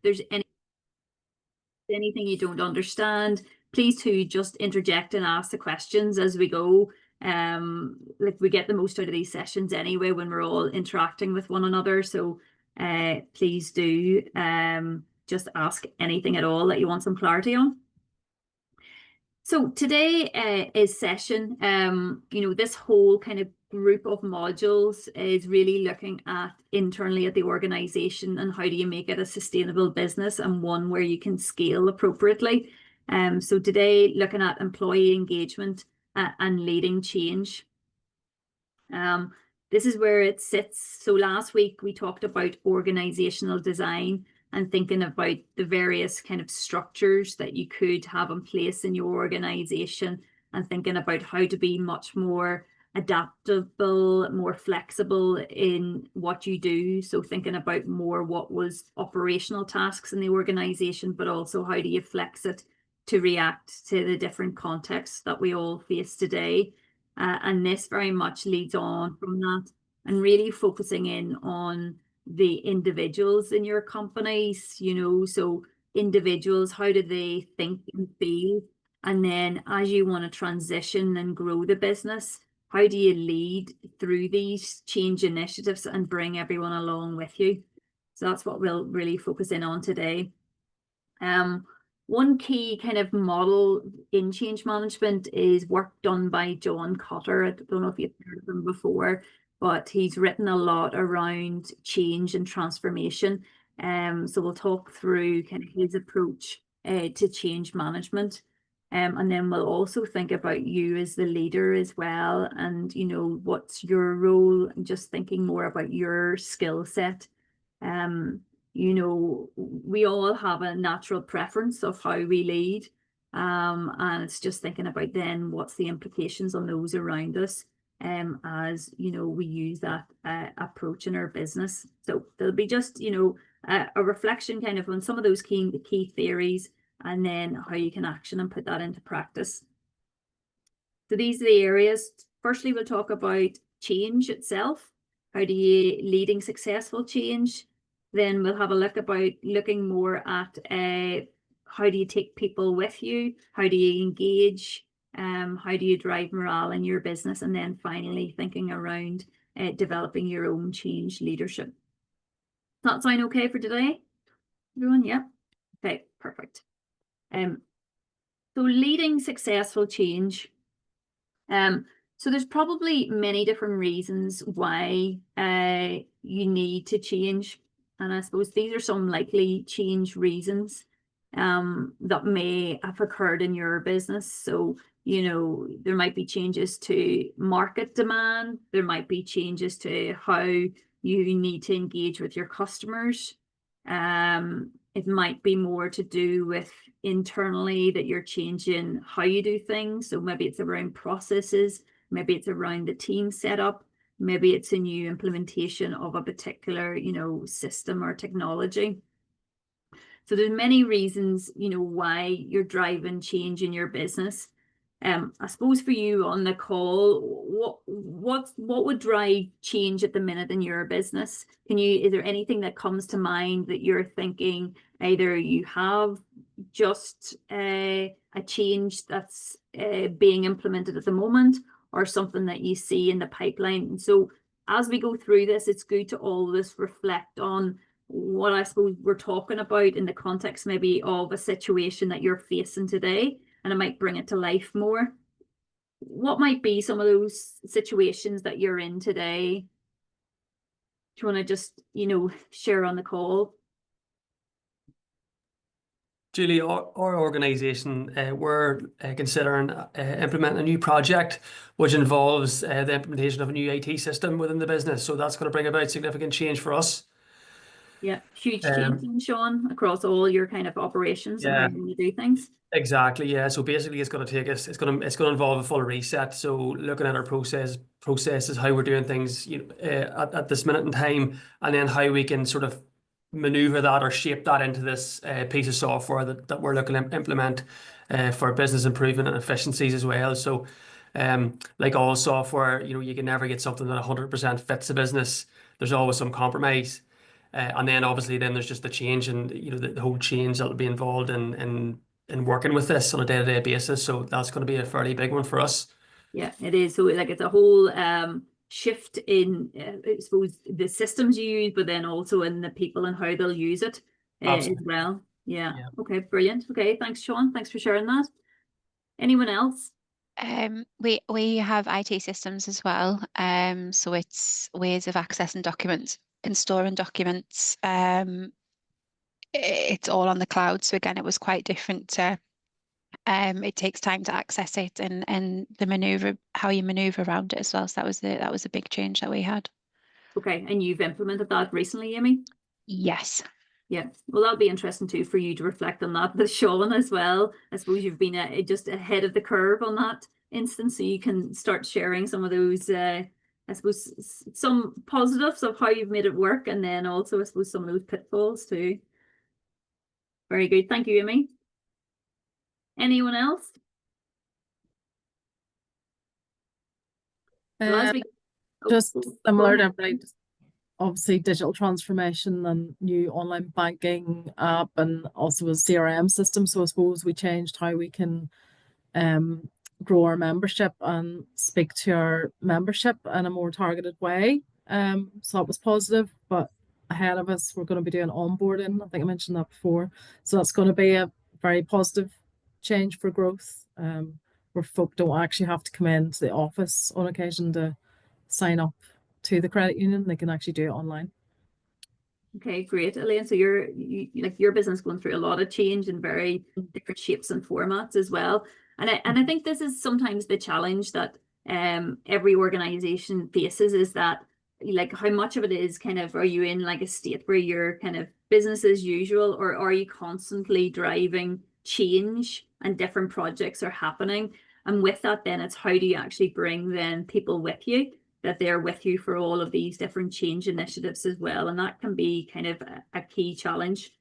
there's anything you don't understand, please to just interject and ask the questions as we go. Like we get the most out of these sessions anyway when we're all interacting with one another. So please do just ask anything at all that you want some clarity on. So today is session, this whole kind of group of modules is really looking at internally at the organization and how do you make it a sustainable business and one where you can scale appropriately. So today looking at employee engagement and leading change. This is where it sits. So last week we talked about organizational design and thinking about the various kind of structures that you could have in place in your organization and thinking about how to be much more adaptable, more flexible in what you do. So thinking about more what was operational tasks in the organization, but also how do you flex it to react to the different contexts that we all face today. And this very much leads on from that and really focusing in on the individuals in your companies, so individuals, how do they think and feel? And then as you want to transition and grow the business, how do you lead through these change initiatives and bring everyone along with you? So that's what we'll really focus in on today. One key kind of model in change management is work done by John Kotter. I don't know if you've heard of him before, but he's written a lot around change and transformation. So we'll talk through kind of his approach to change management. And then we'll also think about you as the leader as well. And, what's your role, and just thinking more about your skill set. We all have a natural preference of how we lead. And it's just thinking about then what's the implications on those around us as, we use that approach in our business. So there'll be just, a reflection kind of on some of those key theories and then how you can action and put that into practice. So these are the areas. Firstly, we'll talk about change itself. How do you leading successful change? Then we'll have a look about looking more at how do you take people with you? How do you engage? How do you drive morale in your business? And then finally thinking around developing your own change leadership. Does that sound okay for today? Everyone, yeah? Okay, perfect. So leading successful change. So there's probably many different reasons why you need to change. And I suppose these are some likely change reasons that may have occurred in your business. So, there might be changes to market demand. There might be changes to how you need to engage with your customers. It might be more to do with internally that you're changing how you do things. So maybe it's around processes. Maybe it's around the team setup. Maybe it's a new implementation of a particular, system or technology. So there's many reasons, why you're driving change in your business. I suppose for you on the call, what would drive change at the minute in your business? Is there anything that comes to mind that you're thinking either you have just a change that's being implemented at the moment, or something that you see in the pipeline? And so as we go through this, it's good to always reflect on what I suppose we're talking about in the context maybe of a situation that you're facing today, and it might bring it to life more. What might be some of those situations that you're in today? Do you want to just, share on the call? Julie, our organisation, we're considering implementing a new project which involves the implementation of a new IT system within the business. So that's going to bring about significant change for us. Yeah, huge change, Sean, across all your kind of operations and how you do things. Exactly, yeah. So basically, it's going to take us. It's going to involve a full reset. So looking at our processes, how we're doing things, at this minute in time, and then how we can sort of maneuver that or shape that into this piece of software that we're looking to implement for business improvement and efficiencies as well. So, like all software, you can never get something that 100% fits the business. There's always some compromise. And then obviously then there's just the change and the whole change that'll be involved in working with this on a day-to-day basis. So that's going to be a fairly big one for us. Yeah, it is. So like it's a whole shift in I suppose the systems you use, but then also in the people and how they'll use it as Absolutely. well. Yeah. Yeah. Okay, brilliant. Okay, thanks, Sean. Thanks for sharing that. Anyone else? We have IT systems as well. So it's ways of accessing documents and storing documents. It's all on the cloud. So again, it was quite different to it takes time to access it and how you maneuver around it as well. So that was a big change that we had. Okay, and you've implemented that recently, Amy? Yes. Yeah, well, that'll be interesting too for you to reflect on that with Sean as well. I suppose you've been just ahead of the curve on that instance, so you can start sharing some of those, I suppose, some positives of how you've made it work, and then also, I suppose, some of those pitfalls too. Very good. Thank you, Amy. Anyone else? Well, as we Just go similar to ahead. everybody, obviously digital transformation and new online banking app and also a CRM system. So I suppose we changed how we can grow our membership and speak to our membership in a more targeted way. So that was positive, but ahead of us, we're going to be doing onboarding. I think I mentioned that before. So that's going to be a very positive change for growth, where folk don't actually have to come into the office on occasion to sign up to the credit union. They can actually do it online. Okay, great, Elaine. So like your business going through a lot of change in very different shapes and formats as well. And I think this is sometimes the challenge that every organization faces, is that like how much of it is kind of, are you in like a state where you're kind of business as usual, or are you constantly driving change and different projects are happening? And with that, then it's how do you actually bring then people with you, that they're with you for all of these different change initiatives as well. And that can be kind of a key challenge.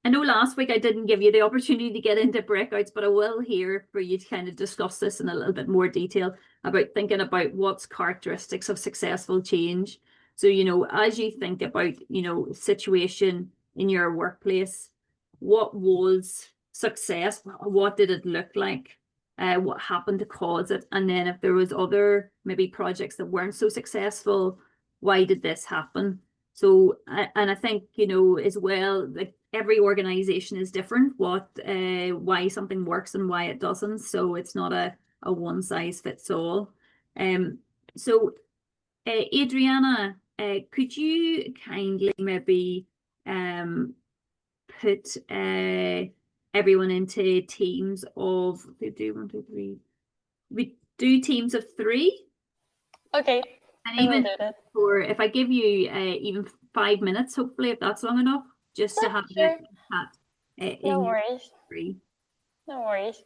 I know last week I didn't give you the opportunity to get into breakouts, but I will here for you to kind of discuss this in a little bit more detail about thinking about what's characteristics of successful change. So, as you think about, situation in your workplace, what was success? What did it look like? What happened to cause it? And then if there was other maybe projects that weren't so successful, why did this happen? So, and I think, as well, like every organization is different, why something works and why it doesn't. So it's not a one size fits all. So Adriana, could you kindly maybe put everyone into teams of, we do teams of 3. Okay. And I will even do that. for, if I give you even 5 minutes, hopefully, if that's long enough, just to Yeah, have sure. that No in worries. 3. No worries.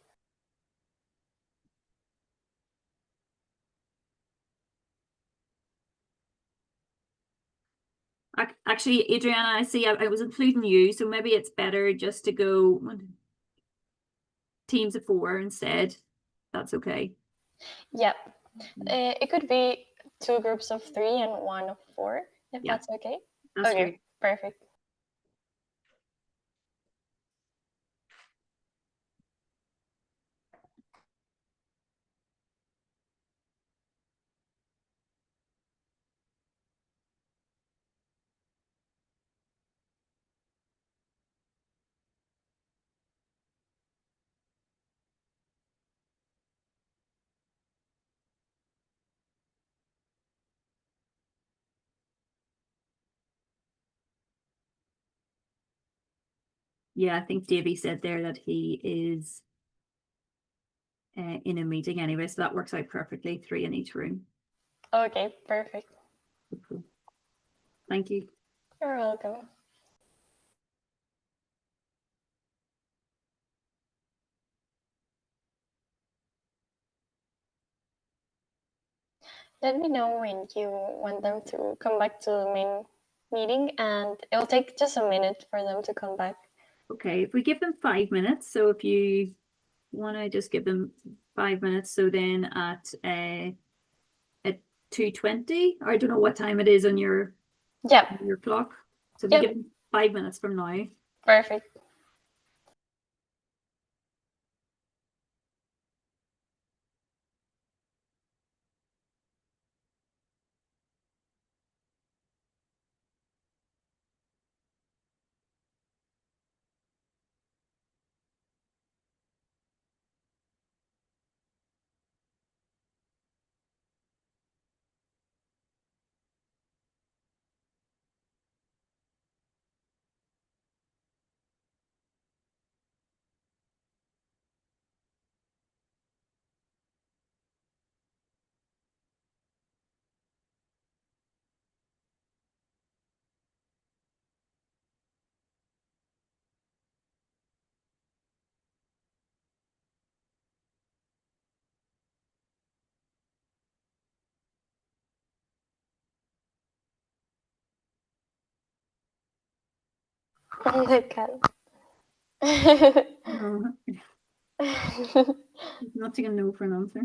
Actually, Adriana, I see I was including you, so maybe it's better just to go teams of 4 instead. That's okay. Yep. It could be 2 groups of 3 and 1 of 4, if Yeah. that's okay. That's Okay, great. perfect. Yeah, I think Davey said there that he is in a meeting anyway, so that works out perfectly. 3 in each room. Okay, perfect. Cool. Thank you. You're welcome. Let me know when you want them to come back to the main meeting, and it will take just a minute for them to come back. Okay, if we give them 5 minutes, so if you want to just give them 5 minutes, so then at 2:20, I don't know what time it is on your Yep. clock. So we Yep. give 5 minutes from now. Perfect. Oh my god. No, not taking no for an answer.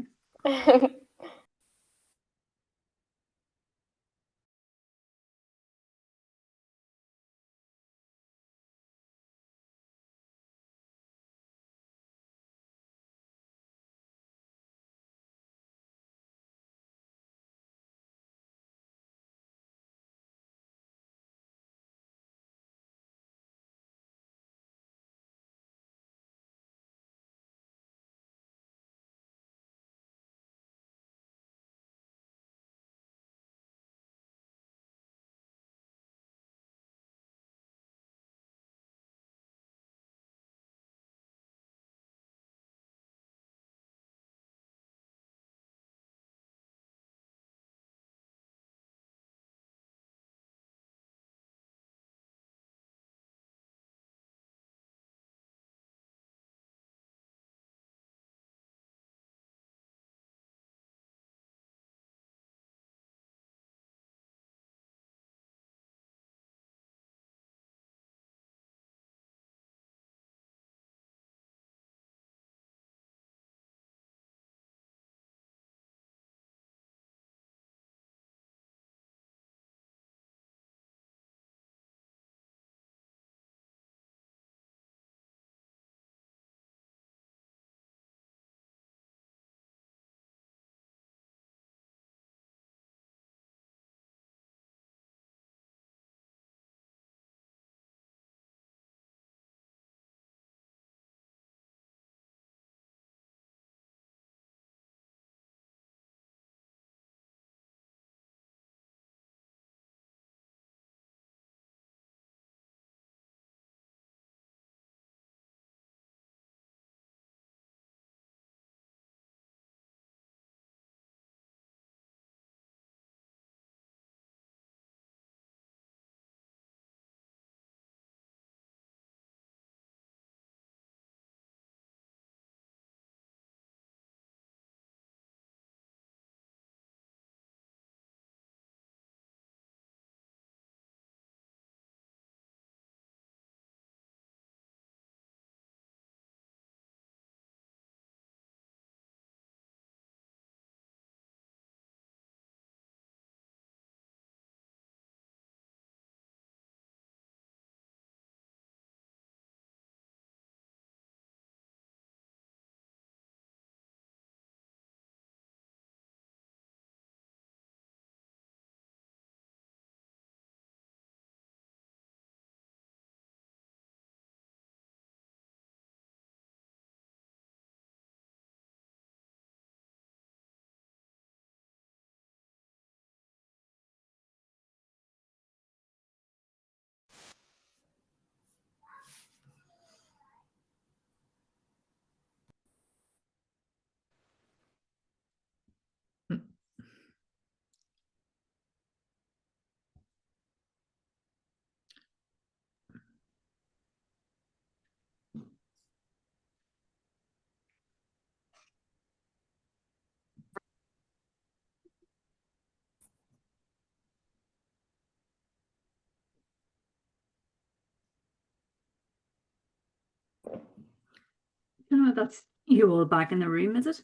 No, that's you all back in the room, is it?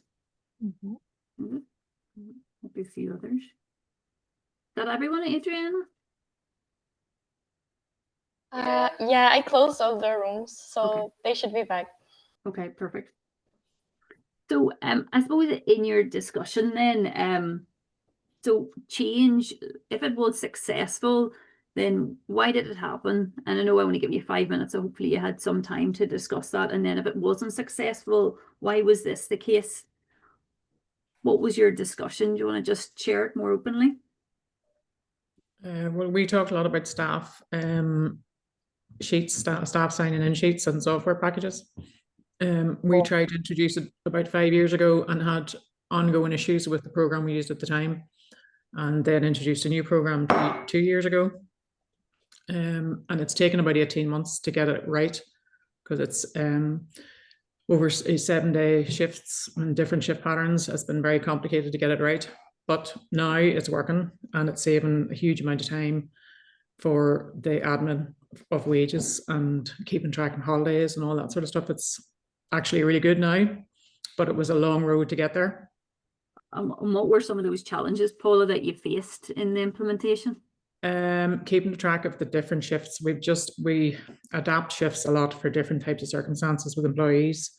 Mhm. Is it? Maybe a few others. Is that everyone, Adriana? Yeah, I closed all the rooms, so Okay. they should be back. Okay, perfect. So I suppose in your discussion then, so change, if it was successful, then why did it happen? And I know I only give you 5 minutes, so hopefully you had some time to discuss that. And then if it wasn't successful, why was this the case? What was your discussion? Do you want to just share it more openly? Well, we talked a lot about staff sheets, staff signing in sheets and software packages. We tried to introduce it about 5 years ago and had ongoing issues with the program we used at the time, and then introduced a new program 2 years ago. And it's taken about 18 months to get it right, because it's over 7-day shifts and different shift patterns. It's been very complicated to get it right, but now it's working and it's saving a huge amount of time for the admin of wages and keeping track of holidays and all that sort of stuff. It's actually really good now, but it was a long road to get there. And what were some of those challenges, Paula, that you faced in the implementation? Keeping track of the different shifts. We adapt shifts a lot for different types of circumstances with employees.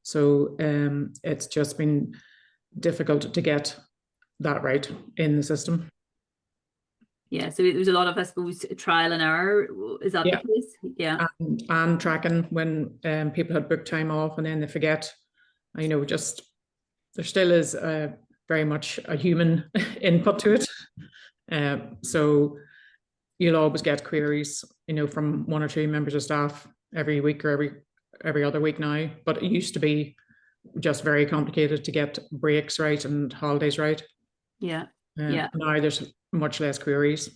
So it's just been difficult to get that right in the system. Yeah, so it was a lot of, I suppose, trial and error. Is that Yeah. the case? Yeah. And tracking when people had booked time off and then they forget. You know, just there still is very much a human input to it. So you'll always get queries, you know, from 1 or 2 members of staff every week or every other week now. But it used to be just very complicated to get breaks right and holidays right. Yeah. Yeah. Now there's much less queries.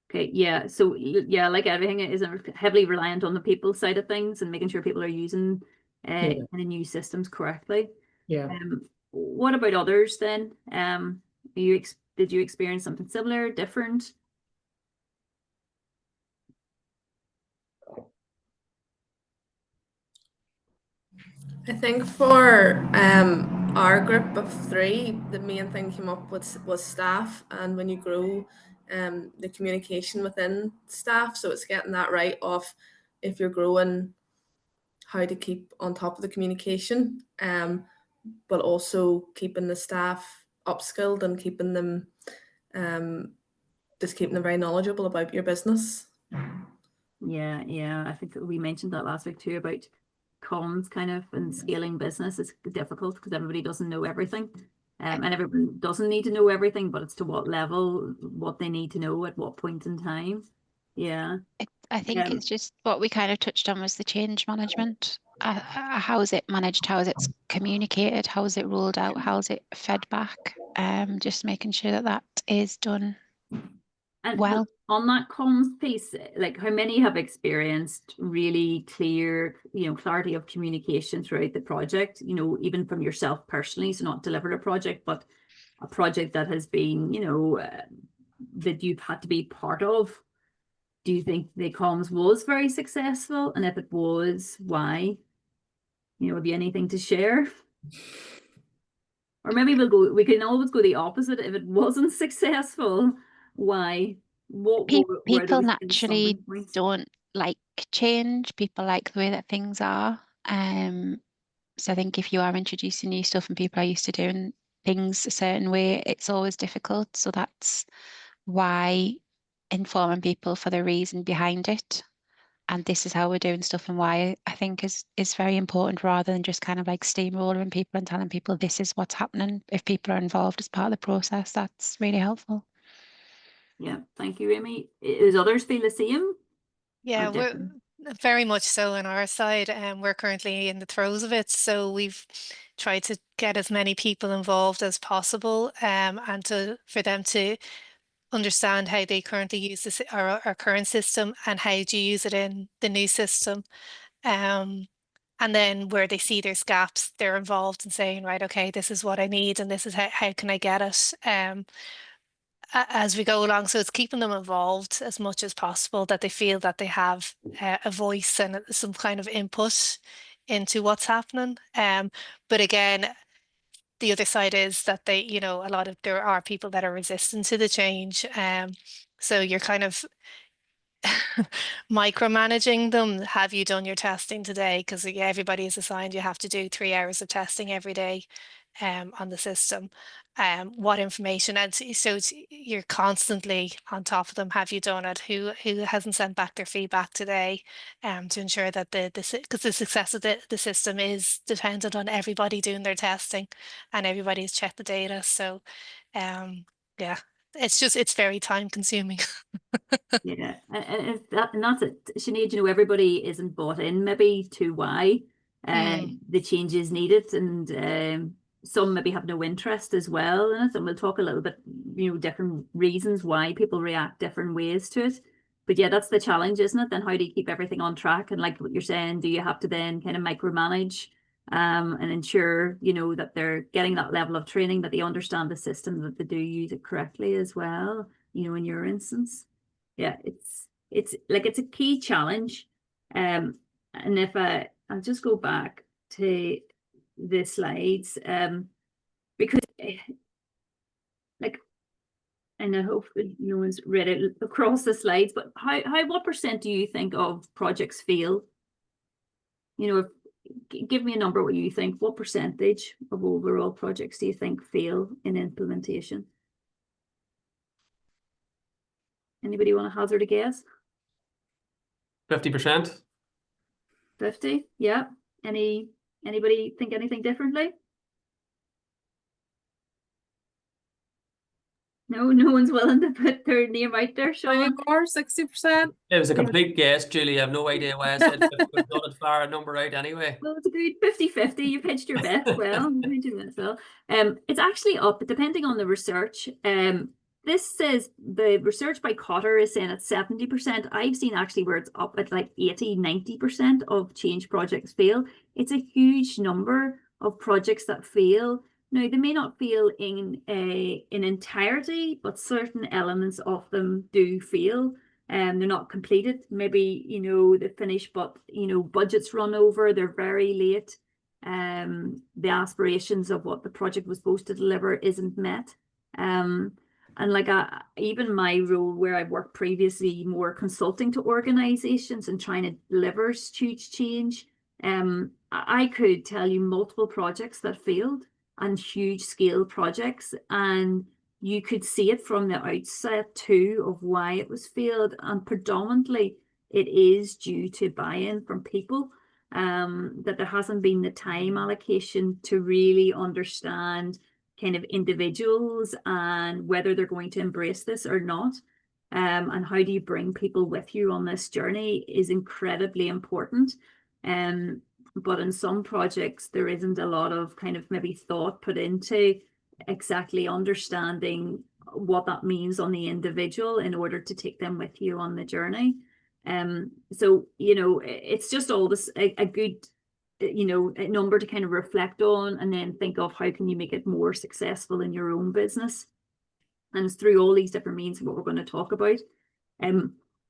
Okay, yeah. So yeah, like everything, it is heavily reliant on the people side of things and making sure people are using kind of new systems correctly. Yeah. What about others then? Did you experience something similar, different? I think for our group of 3, the main thing came up with was staff, and when you grow, the communication within staff. So it's getting that right of if you're growing, how to keep on top of the communication, but also keeping the staff upskilled and keeping them just keeping them very knowledgeable about your business. Yeah, yeah. I think we mentioned that last week too about comms kind of and scaling business is difficult because everybody doesn't know everything. And everyone doesn't need to know everything, but it's to what level, what they need to know at what point in time. Yeah. I think it's just what we kind of touched on was the change management. How is it managed? How is it communicated? How is it rolled out? How is it fed back? Just making sure that that is done And well. on that comms piece, like how many have experienced really clear, clarity of communication throughout the project, even from yourself personally, so not delivered a project, but a project that has been, that you've had to be part of. Do you think the comms was very successful? And if it was, why? Have you anything to share? Or maybe we can always go the opposite. If it wasn't successful, why? People naturally don't like change. People like the way that things are. So I think if you are introducing new stuff and people are used to doing things a certain way, it's always difficult. So that's why informing people for the reason behind it, and this is how we're doing stuff and why, I think is very important, rather than just kind of like steamrolling people and telling people this is what's happening. If people are involved as part of the process, that's really helpful. Yeah, thank you, Amy. Does others feel the same? Yeah, we're very much so on our side, and we're currently in the throes of it. So we've tried to get as many people involved as possible, and for them to understand how they currently use our current system and how to use it in the new system. And then where they see there's gaps, they're involved in saying, right, okay, this is what I need and this is how can I get it as we go along. So it's keeping them involved as much as possible, that they feel that they have a voice and some kind of input into what's happening. But again, the other side is that there are people that are resistant to the change. So you're kind of micromanaging them. Have you done your testing today? Because everybody is assigned, you have to do 3 hours of testing every day on the system. What information, and so you're constantly on top of them. Have you done it? Who hasn't sent back their feedback today? To ensure that because the success of the system is dependent on everybody doing their testing and everybody's checked the data. So yeah, it's very time consuming. Yeah, and that's it, Sinead, you know, everybody isn't bought in maybe to why the change is needed, and some maybe have no interest as well in it, and we'll talk a little bit, you know, different reasons why people react different ways to it. But yeah, that's the challenge, isn't it? Then how do you keep everything on track? And like what you're saying, do you have to then kind of micromanage and ensure, you know, that they're getting that level of training, that they understand the system, that they do use it correctly as well, you know, in your instance. Yeah, it's like it's a key challenge. And if I'll just go back to the slides, because like, and I hope no one's read it across the slides, but what percent do you think of projects fail? You know, give me a number what you think. What percentage of overall projects do you think fail in implementation? Anybody want to hazard a guess? 50%. 50? Yeah. Anybody think anything differently? No, no one's willing to put their name out there, Sean. Or 60%. It was a complete guess, Julie. I have no idea why I said 50, but not as far a number out anyway. Well, it's a good 50-50. You've hedged your bet well. It's actually up, depending on the research. This says the research by Cotter is saying it's 70%. I've seen actually where it's up at like 80-90% of change projects fail. It's a huge number of projects that fail. Now, they may not fail in entirety, but certain elements of them do fail. They're not completed. Maybe, you know, they finish, but, you know, budgets run over, they're very late. The aspirations of what the project was supposed to deliver isn't met. And like even my role where I've worked previously, more consulting to organizations and trying to deliver huge change, I could tell you multiple projects that failed, and huge scale projects, and you could see it from the outset too of why it was failed, and predominantly it is due to buy-in from people, that there hasn't been the time allocation to really understand kind of individuals and whether they're going to embrace this or not. And how do you bring people with you on this journey is incredibly important. But in some projects, there isn't a lot of kind of maybe thought put into exactly understanding what that means on the individual in order to take them with you on the journey. So, you know, it's just all this a good, you know, a number to kind of reflect on, and then think of how can you make it more successful in your own business. And it's through all these different means what we're going to talk about.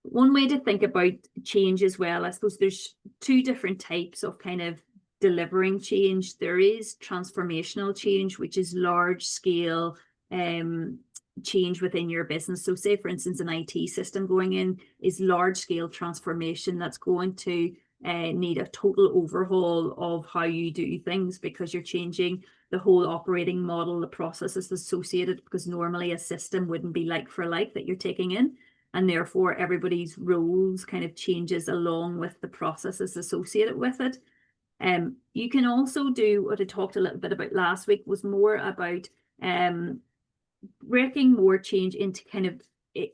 One way to think about change as well, I suppose there's two different types of kind of delivering change. There is transformational change, which is large scale change within your business. So say, for instance, an IT system going in is large scale transformation that's going to need a total overhaul of how you do things, because you're changing the whole operating model, the processes associated, because normally a system wouldn't be like for like that you're taking in. And therefore, everybody's roles kind of changes along with the processes associated with it. You can also do what I talked a little bit about last week, was more about breaking more change into kind of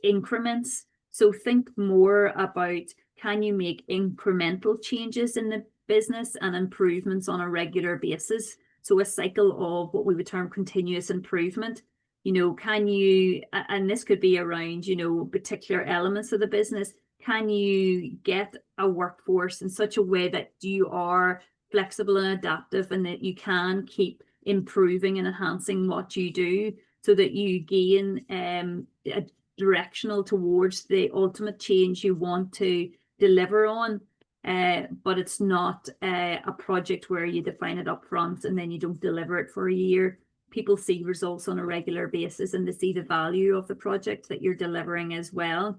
increments. So think more about, can you make incremental changes in the business and improvements on a regular basis? So a cycle of what we would term continuous improvement. You know, can you, and this could be around, you know, particular elements of the business, can you get a workforce in such a way that you are flexible and adaptive, and that you can keep improving and enhancing what you do, so that you gain a directional towards the ultimate change you want to deliver on. But it's not a project where you define it up front and then you don't deliver it for a year. People see results on a regular basis, and they see the value of the project that you're delivering as well.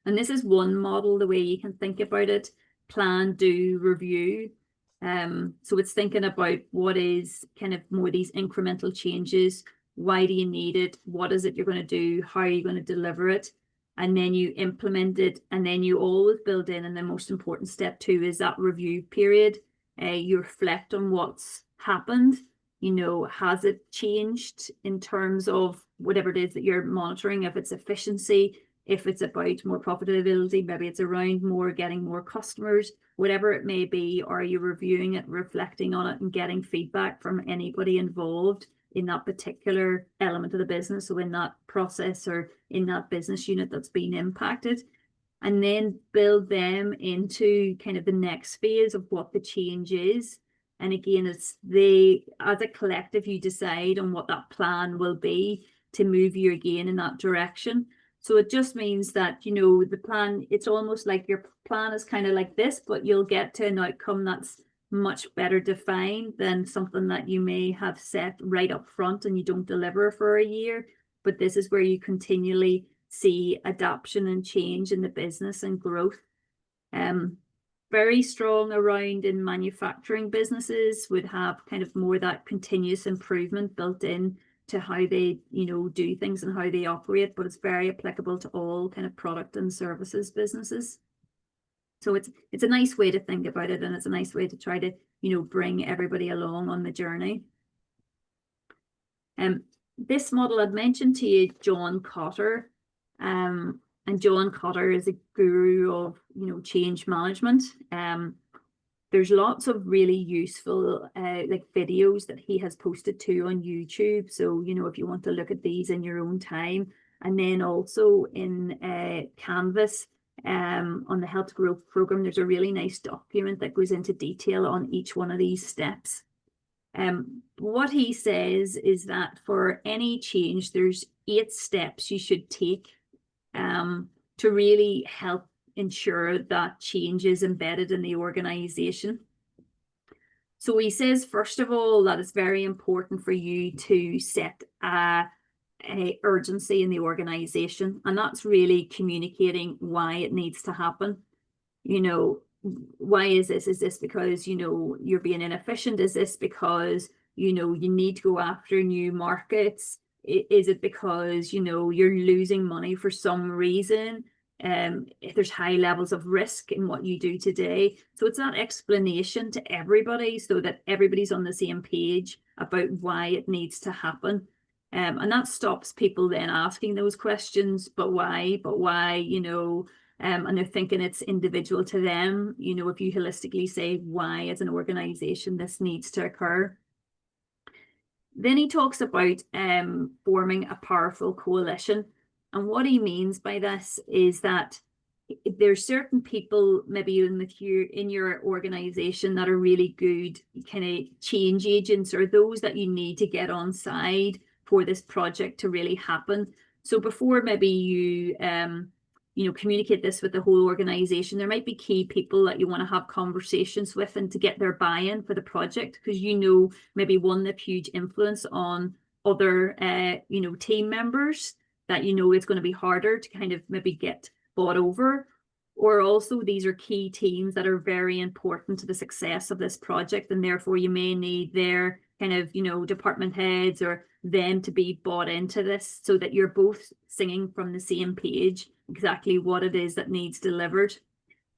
And this is one model, the way you can think about it: plan, do, review. So it's thinking about what is kind of more these incremental changes. Why do you need it? What is it you're going to do? How are you going to deliver it? And then you implement it, and then you always build in, and the most important step too is that review period. You reflect on what's happened. You know, has it changed in terms of whatever it is that you're monitoring? If it's efficiency, if it's about more profitability, maybe it's around more getting more customers, whatever it may be. Are you reviewing it, reflecting on it, and getting feedback from anybody involved in that particular element of the business, so in that process or in that business unit that's been impacted? And then build them into kind of the next phase of what the change is. And again, it's as a collective, you decide on what that plan will be to move you again in that direction. So it just means that, you know, the plan, it's almost like your plan is kind of like this, but you'll get to an outcome that's much better defined than something that you may have set right up front and you don't deliver for a year. But this is where you continually see adaptation and change in the business and growth. Very strong around in manufacturing businesses would have kind of more that continuous improvement built in to how they, you know, do things and how they operate, but it's very applicable to all kind of product and services businesses. So it's a nice way to think about it, and it's a nice way to try to, you know, bring everybody along on the journey. This model I'd mentioned to you, John Kotter, and John Kotter is a guru of, you know, change management. There's lots of really useful like videos that he has posted too on YouTube. So, you know, if you want to look at these in your own time, and then also in Canvas, on the Health Growth program, there's a really nice document that goes into detail on each one of these steps. What he says is that for any change, there's 8 steps you should take to really help ensure that change is embedded in the organization. So he says, first of all, that it's very important for you to set a urgency in the organization, and that's really communicating why it needs to happen. You know, why is this? Is this because, you know, you're being inefficient? Is this because, you know, you need to go after new markets? Is it because, you know, you're losing money for some reason? If there's high levels of risk in what you do today. So it's that explanation to everybody so that everybody's on the same page about why it needs to happen. And that stops people then asking those questions, but why, you know, and they're thinking it's individual to them. You know, if you holistically say why as an organization this needs to occur. Then he talks about forming a powerful coalition. And what he means by this is that there's certain people maybe in your organization that are really good kind of change agents, or those that you need to get on side for this project to really happen. So before maybe you you know, communicate this with the whole organization, there might be key people that you want to have conversations with and to get their buy-in for the project, because you know, maybe one, they've huge influence on other you know, team members that you know it's going to be harder to kind of maybe get bought over. Or also these are key teams that are very important to the success of this project, and therefore you may need their kind of, you know, department heads or them to be bought into this, so that you're both singing from the same page exactly what it is that needs delivered.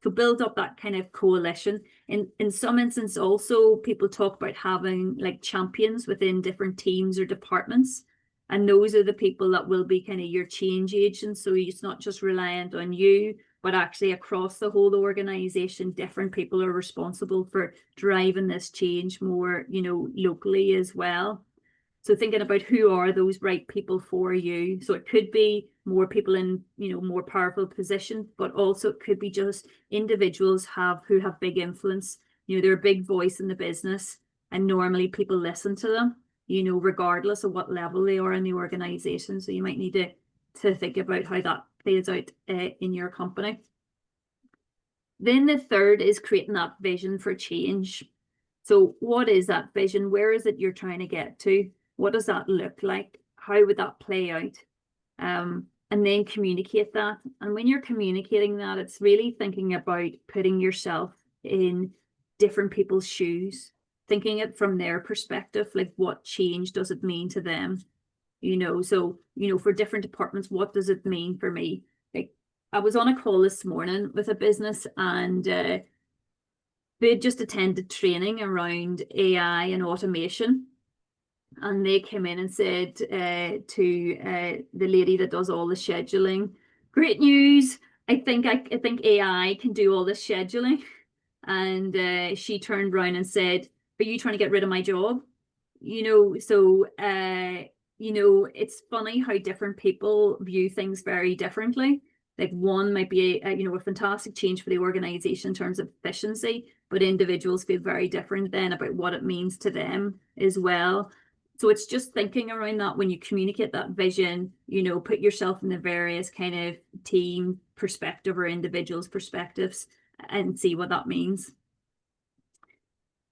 To build up that kind of coalition. In some instances also, people talk about having like champions within different teams or departments. And those are the people that will be kind of your change agents. So it's not just reliant on you, but actually across the whole organization, different people are responsible for driving this change more, you know, locally as well. So thinking about who are those right people for you. So it could be more people in, you know, more powerful positions, but also it could be just individuals who have big influence. You know, they're a big voice in the business, and normally people listen to them, you know, regardless of what level they are in the organization. So you might need to think about how that plays out in your company. Then the third is creating that vision for change. So what is that vision? Where is it you're trying to get to? What does that look like? How would that play out? And and then communicate that. And when you're communicating that, it's really thinking about putting yourself in different people's shoes, thinking it from their perspective, like what change does it mean to them? You know, so, you know, for different departments, what does it mean for me? Like, I was on a call this morning with a business, and they had just attended training around AI and automation. And they came in and said to the lady that does all the scheduling, "Great news! I think AI can do all the scheduling." And she turned around and said, "Are you trying to get rid of my job?" You know, so you know, it's funny how different people view things very differently. Like, one might be you know, a fantastic change for the organization in terms of efficiency, but individuals feel very different then about what it means to them as well. So it's just thinking around that when you communicate that vision, you know, put yourself in the various kind of team perspective or individuals' perspectives and see what that means.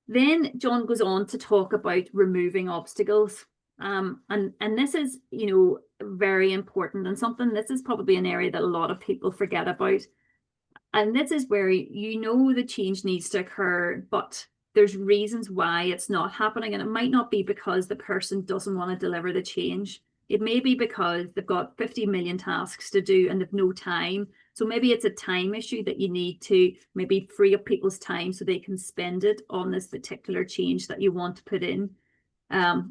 Then John goes on to talk about removing obstacles. And this is, you know, very important, and something, this is probably an area that a lot of people forget about. And this is where, you know, the change needs to occur, but there's reasons why it's not happening. And it might not be because the person doesn't want to deliver the change. It may be because they've got 50 million tasks to do and they've no time. So maybe it's a time issue that you need to maybe free up people's time so they can spend it on this particular change that you want to put in.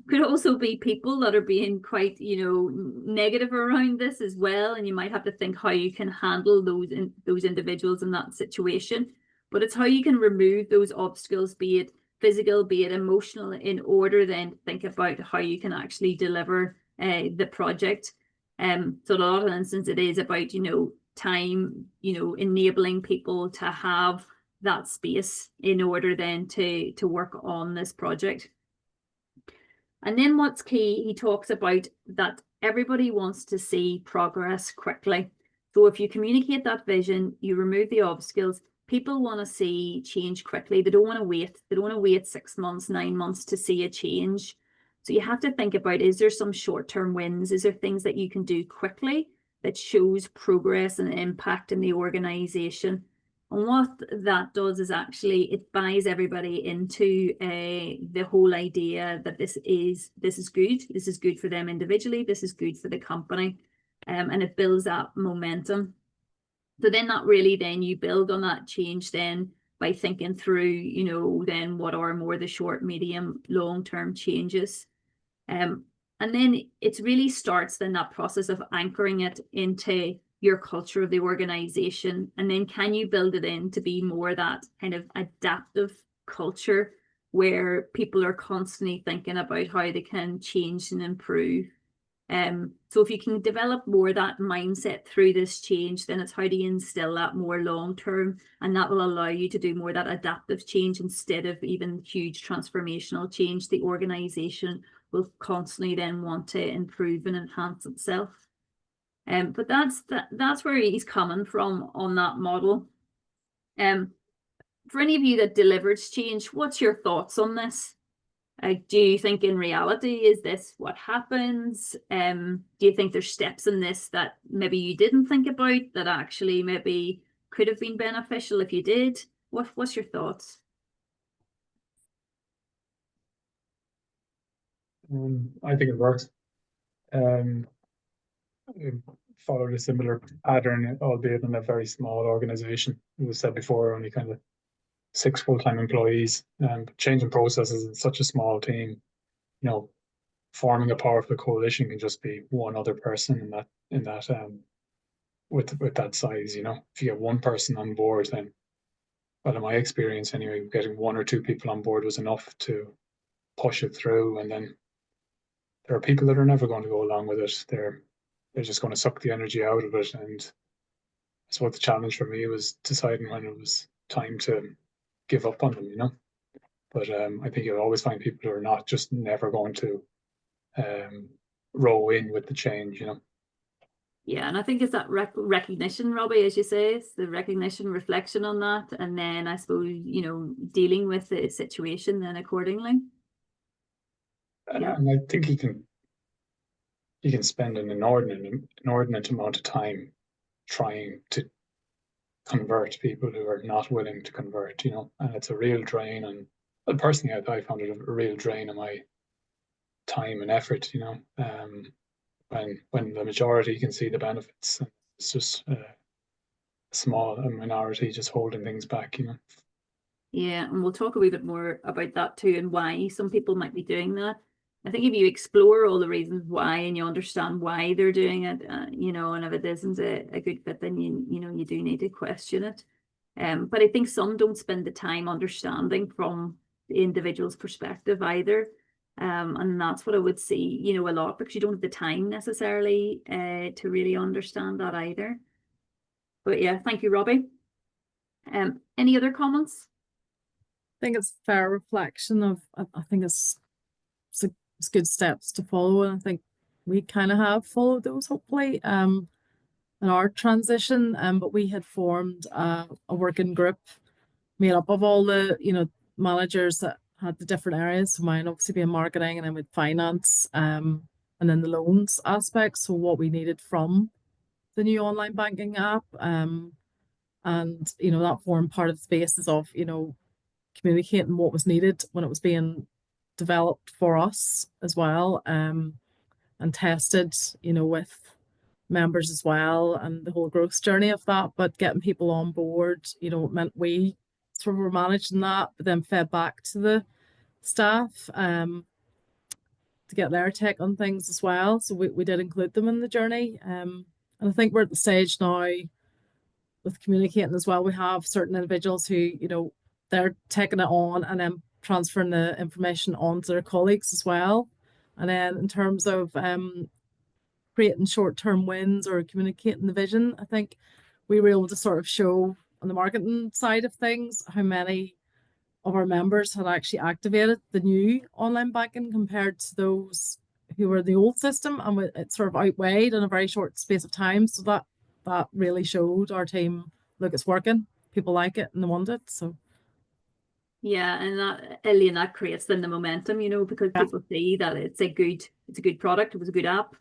Could also be people that are being quite, you know, negative around this as well. And you might have to think how you can handle those individuals in that situation. But it's how you can remove those obstacles, be it physical, be it emotional, in order then to think about how you can actually deliver the project. So a lot of instances it is about, you know, time, you know, enabling people to have that space in order then to work on this project. And then what's key, he talks about that everybody wants to see progress quickly. So if you communicate that vision, you remove the obstacles, people want to see change quickly. They don't want to wait. They don't want to wait 6 months, 9 months to see a change. So you have to think about, is there some short-term wins? Is there things that you can do quickly that shows progress and impact in the organization? And what that does is actually it buys everybody into the whole idea that this is good. This is good for them individually. This is good for the company, and it builds that momentum. So then that really then you build on that change then by thinking through, you know, then what are more the short, medium, long-term changes. And then it really starts then that process of anchoring it into your culture of the organization. And then can you build it in to be more that kind of adaptive culture where people are constantly thinking about how they can change and improve. So if you can develop more that mindset through this change, then it's how do you instill that more long term, and that will allow you to do more that adaptive change instead of even huge transformational change. The organization will constantly then want to improve and enhance itself. But that's where he's coming from on that model. For any of you that delivered change, what's your thoughts on this? Do you think in reality, is this what happens? Do you think there's steps in this that maybe you didn't think about that actually maybe could have been beneficial if you did? What's your thoughts? I think it works. It followed a similar pattern, albeit in a very small organization. As I said before, only kind of 6 full-time employees, and changing processes in such a small team, you know, forming a powerful coalition can just be one other person in that with that size. You know, if you get one person on board, then, well, in my experience anyway, getting 1 or 2 people on board was enough to push it through. And then there are people that are never going to go along with it. They're just going to suck the energy out of it. And I suppose the challenge for me was deciding when it was time to give up on them, you know. But I think you'll always find people who are not just never going to row in with the change, you know. Yeah, and I think it's that recognition, Robbie, as you say, it's the recognition, reflection on that, and then I suppose, you know, dealing with the situation then accordingly. And I think you can you can spend an inordinate amount of time trying to convert people who are not willing to convert, you know, and it's a real drain. And well, personally, I found it a real drain of my time and effort, you know, when the majority can see the benefits, and it's just a minority just holding things back, you know. Yeah, and we'll talk a wee bit more about that too, and why some people might be doing that. I think if you explore all the reasons why and you understand why they're doing it, you know, and if it isn't a good fit, then you know you do need to question it. But I think some don't spend the time understanding from the individual's perspective either. And that's what I would see, you know, a lot, because you don't have the time necessarily to really understand that either. But yeah, thank you, Robbie. Any other comments? I think it's fair reflection of, I think it's good steps to follow, and I think we kind of have followed those hopefully in our transition. But we had formed a working group made up of all the, you know, managers that had the different areas. So mine obviously being marketing, and then with finance, and then the loans aspect. So what we needed from the new online banking app, and you know, that formed part of the basis of, you know, communicating what was needed when it was being developed for us as well, and tested, you know, with members as well, and the whole growth journey of that. But getting people on board, you know, meant we sort of were managing that, but then fed back to the staff to get their take on things as well. So we did include them in the journey, and I think we're at the stage now with communicating as well. We have certain individuals who, you know, they're taking it on and then transferring the information on to their colleagues as well. And then in terms of creating short-term wins or communicating the vision, I think we were able to sort of show on the marketing side of things how many of our members had actually activated the new online banking compared to those who were in the old system, and it sort of outweighed in a very short space of time. So that really showed our team, look, it's working, people like it and they want it. So yeah, and that, Elaine, that creates then the momentum, you know, because people see that it's a good product, it was a good app,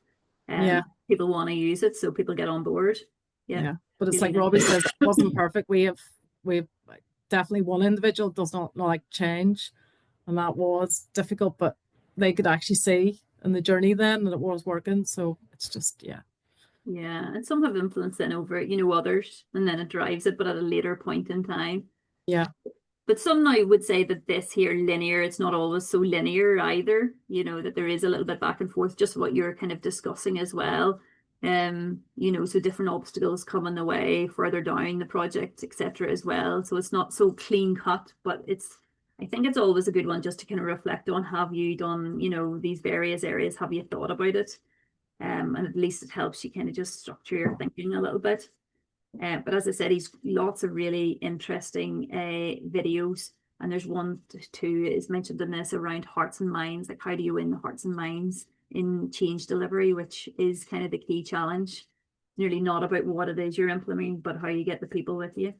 and people want to use it, so people get on board. Yeah. But it's like Robbie says, it wasn't perfect. We've definitely one individual does not like change, and that was difficult, but they could actually see in the journey then that it was working. So it's just yeah, and some have influence then over, you know, others, and then it drives it, but at a later point in time. But some now would say that this here linear, it's not always so linear either, you know, that there is a little bit back and forth, just what you're kind of discussing as well. You know, so different obstacles come in the way further down the project, etc. as well. So it's not so clean cut, but I think it's always a good one just to kind of reflect on, have you done, you know, these various areas, have you thought about it? And at least it helps you kind of just structure your thinking a little bit. But as I said, he's lots of really interesting videos, and there's one too is mentioned in this around hearts and minds, like how do you win the hearts and minds in change delivery, which is kind of the key challenge. Nearly not about what it is you're implementing, but how you get the people with you.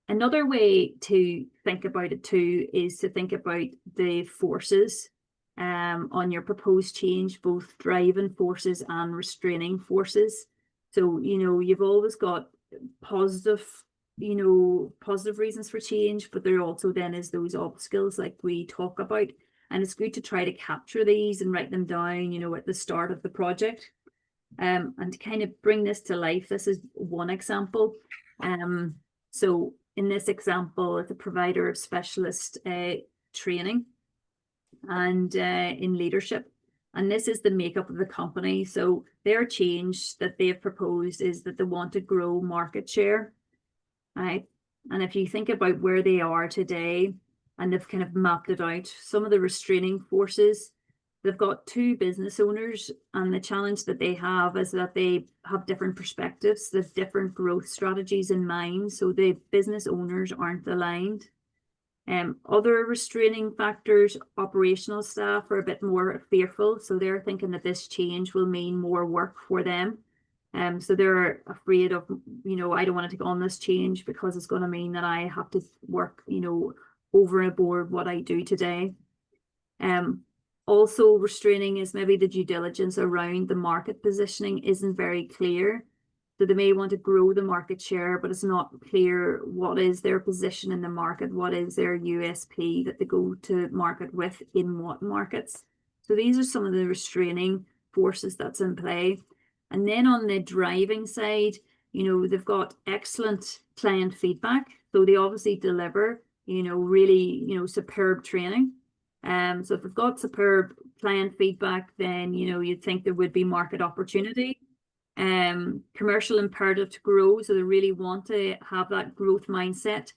Another way to think about it too is to think about the forces on your proposed change, both driving forces and restraining forces. So, you know, you've always got positive reasons for change, but there also then is those obstacles like we talk about. And it's good to try to capture these and write them down, you know, at the start of the project. And to kind of bring this to life, this is one example. So in this example, it's a provider of specialist training and in leadership. And this is the makeup of the company. So their change that they've proposed is that they want to grow market share, right? And if you think about where they are today, and they've kind of mapped it out, some of the restraining forces, they've got 2 business owners, and the challenge that they have is that they have different perspectives, there's different growth strategies in mind, so the business owners aren't aligned. Other restraining factors, operational staff are a bit more fearful, so they're thinking that this change will mean more work for them. So they're afraid of, you know, I don't want to take on this change because it's going to mean that I have to work, you know, over and aboard what I do today. Also restraining is maybe the due diligence around the market positioning isn't very clear. So they may want to grow the market share, but it's not clear what is their position in the market, what is their USP that they go to market with in what markets. So these are some of the restraining forces that's in play. And then on the driving side, you know, they've got excellent client feedback. So they obviously deliver, you know, really, you know, superb training. So if they've got superb client feedback, then, you know, you'd think there would be market opportunity. Commercial imperative to grow. So they really want to have that growth mindset,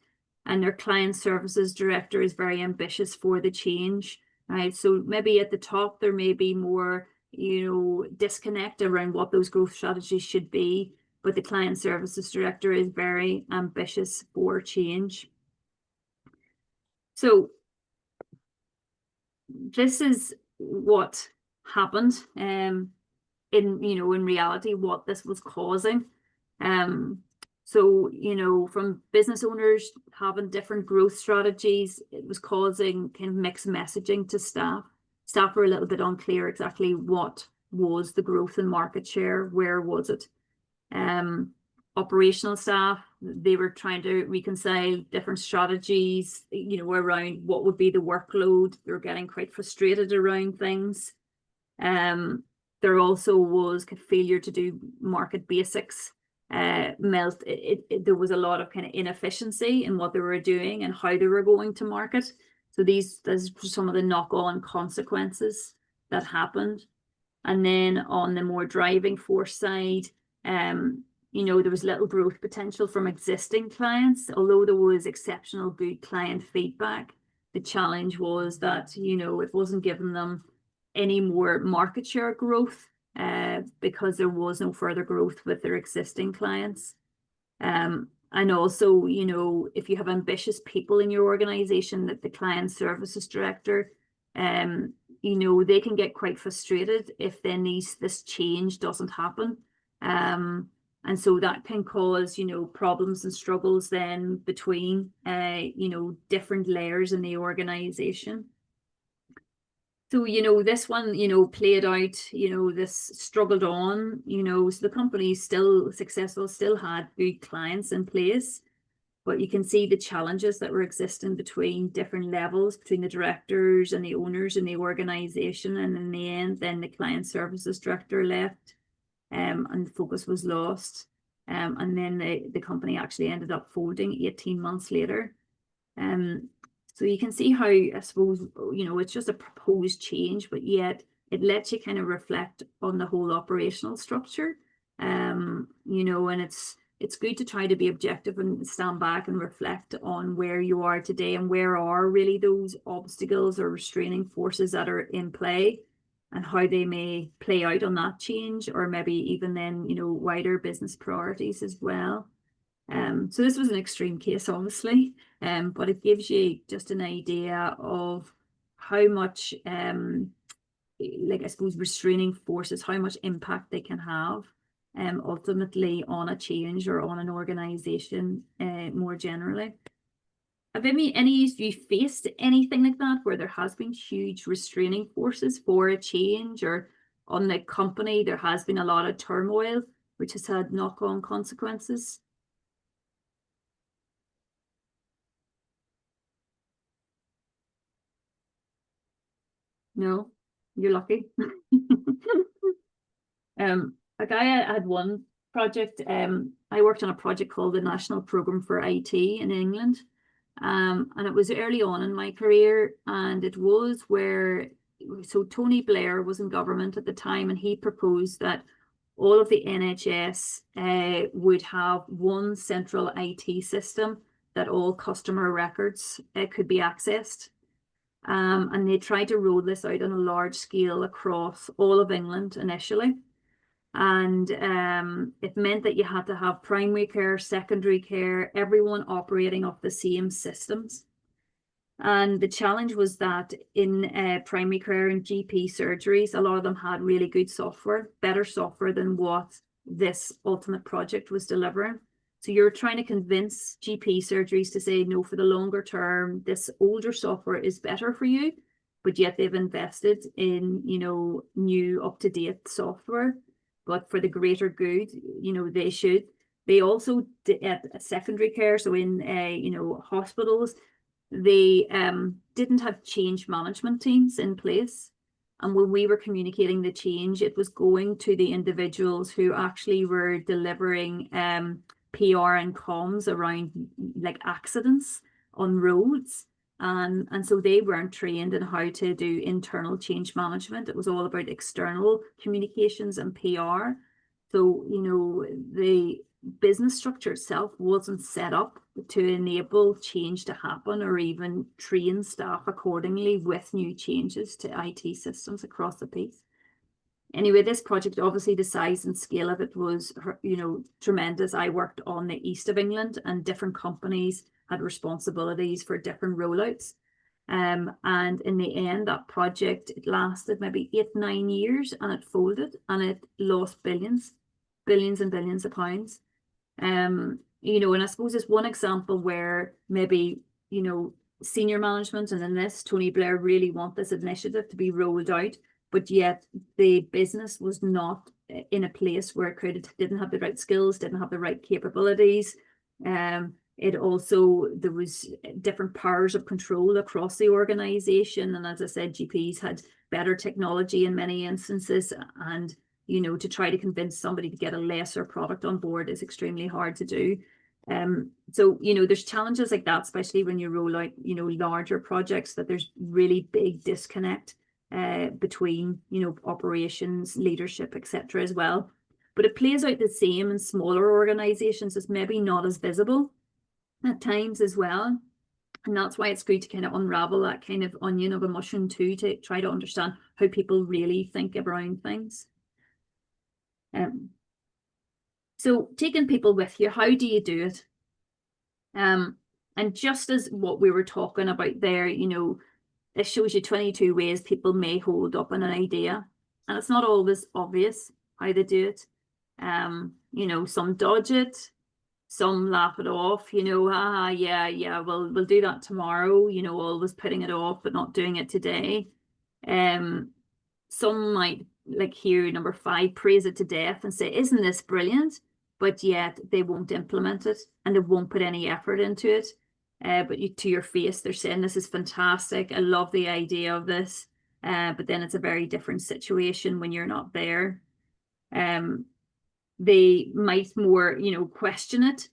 and their client services director is very ambitious for the change. Right. So maybe at the top, there may be more, you know, disconnect around what those growth strategies should be, but the client services director is very ambitious for change. So this is what happened in, you know, in reality, what this was causing. So, you know, from business owners having different growth strategies, it was causing kind of mixed messaging to staff. Staff were a little bit unclear exactly what was the growth in market share, where was it? Operational staff, they were trying to reconcile different strategies, you know, around what would be the workload. They were getting quite frustrated around things. There also was failure to do market basics. There was a lot of kind of inefficiency in what they were doing and how they were going to market. So these are some of the knock-on consequences that happened. And then on the more driving force side, you know, there was little growth potential from existing clients, although there was exceptional good client feedback. The challenge was that, you know, it wasn't giving them any more market share growth because there was no further growth with their existing clients. And also, you know, if you have ambitious people in your organization, that the client services director, you know, they can get quite frustrated if then this change doesn't happen. And so that can cause, you know, problems and struggles then between, you know, different layers in the organization. So, you know, this one, you know, played out, you know, this struggled on, you know, so the company is still successful, still had good clients in place, but you can see the challenges that were existing between different levels, between the directors and the owners in the organization. And in the end, then the client services director left. And the focus was lost. And then the company actually ended up folding 18 months later. So you can see how, I suppose, you know, it's just a proposed change, but yet it lets you kind of reflect on the whole operational structure. You know, and it's good to try to be objective and stand back and reflect on where you are today and where are really those obstacles or restraining forces that are in play, and how they may play out on that change, or maybe even then, you know, wider business priorities as well. So this was an extreme case, obviously, but it gives you just an idea of how much, like I suppose, restraining forces, how much impact they can have, ultimately on a change or on an organization, more generally. Have any of you faced anything like that, where there has been huge restraining forces for a change, or on the company there has been a lot of turmoil which has had knock-on consequences? No, you're lucky. Like I had one project, I worked on a project called the National Programme for IT in England. And it was early on in my career, and it was where, so Tony Blair was in government at the time, and he proposed that all of the NHS would have one central IT system that all customer records could be accessed. And they tried to roll this out on a large scale across all of England initially. And it meant that you had to have primary care, secondary care, everyone operating off the same systems. And the challenge was that in primary care and GP surgeries, a lot of them had really good software, better software than what this ultimate project was delivering. So you're trying to convince GP surgeries to say, no, for the longer term, this older software is better for you. but yet they've invested in, you know, new up-to-date software. But for the greater good, you know, they should. They also at secondary care, so in you know, hospitals, they didn't have change management teams in place. And when we were communicating the change, it was going to the individuals who actually were delivering PR and comms around like accidents on roads. And so they weren't trained in how to do internal change management. It was all about external communications and PR. So, you know, the business structure itself wasn't set up to enable change to happen or even train staff accordingly with new changes to IT systems across the piece. Anyway, this project, obviously the size and scale of it was, you know, tremendous. I worked on the east of England, and different companies had responsibilities for different rollouts. And in the end, that project, it lasted maybe 8-9 years, and it folded, and it lost billions and billions of pounds. You know, and I suppose it's one example where maybe, you know, senior management and in this, Tony Blair really want this initiative to be rolled out, but yet the business was not in a place where it didn't have the right skills, didn't have the right capabilities. It also, there was different powers of control across the organization. And as I said, GPs had better technology in many instances, and you know, to try to convince somebody to get a lesser product on board is extremely hard to do. So, you know, there's challenges like that, especially when you roll out, you know, larger projects, that there's really big disconnect between, you know, operations, leadership, etc. as well. But it plays out the same in smaller organizations. It's maybe not as visible at times as well. And that's why it's good to kind of unravel that kind of onion of a mushroom too, to try to understand how people really think around things. So taking people with you, how do you do it? And just as what we were talking about there, you know, this shows you 22 ways people may hold up on an idea, and it's not always obvious how they do it. You know, some dodge it, some laugh it off, you know, yeah, we'll do that tomorrow, you know, always putting it off but not doing it today. Some might, like here, number 5, praise it to death and say, isn't this brilliant? But yet they won't implement it, and they won't put any effort into it. But to your face, they're saying, this is fantastic, I love the idea of this. But then it's a very different situation when you're not there. They might more, you know, question it.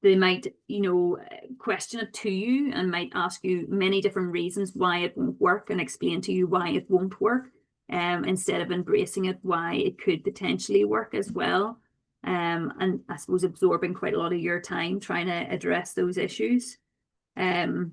They might, you know, question it to you and might ask you many different reasons why it won't work and explain to you why it won't work, instead of embracing it, why it could potentially work as well. And I suppose absorbing quite a lot of your time trying to address those issues. You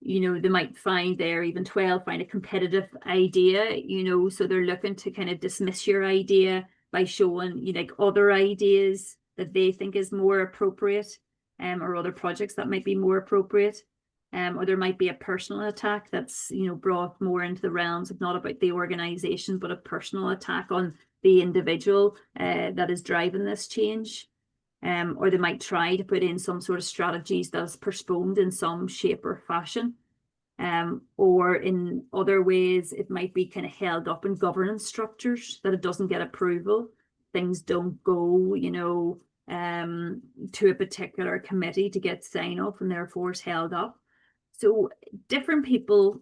know, they might find there, even 12, find a competitive idea, you know, so they're looking to kind of dismiss your idea by showing you like other ideas that they think is more appropriate, or other projects that might be more appropriate. Or there might be a personal attack that's, you know, brought more into the realms of not about the organization, but a personal attack on the individual that is driving this change. Or they might try to put in some sort of strategies that's postponed in some shape or fashion. Or in other ways, it might be kind of held up in governance structures that it doesn't get approval. Things don't go, you know, to a particular committee to get sign off, and therefore it's held up. So different people,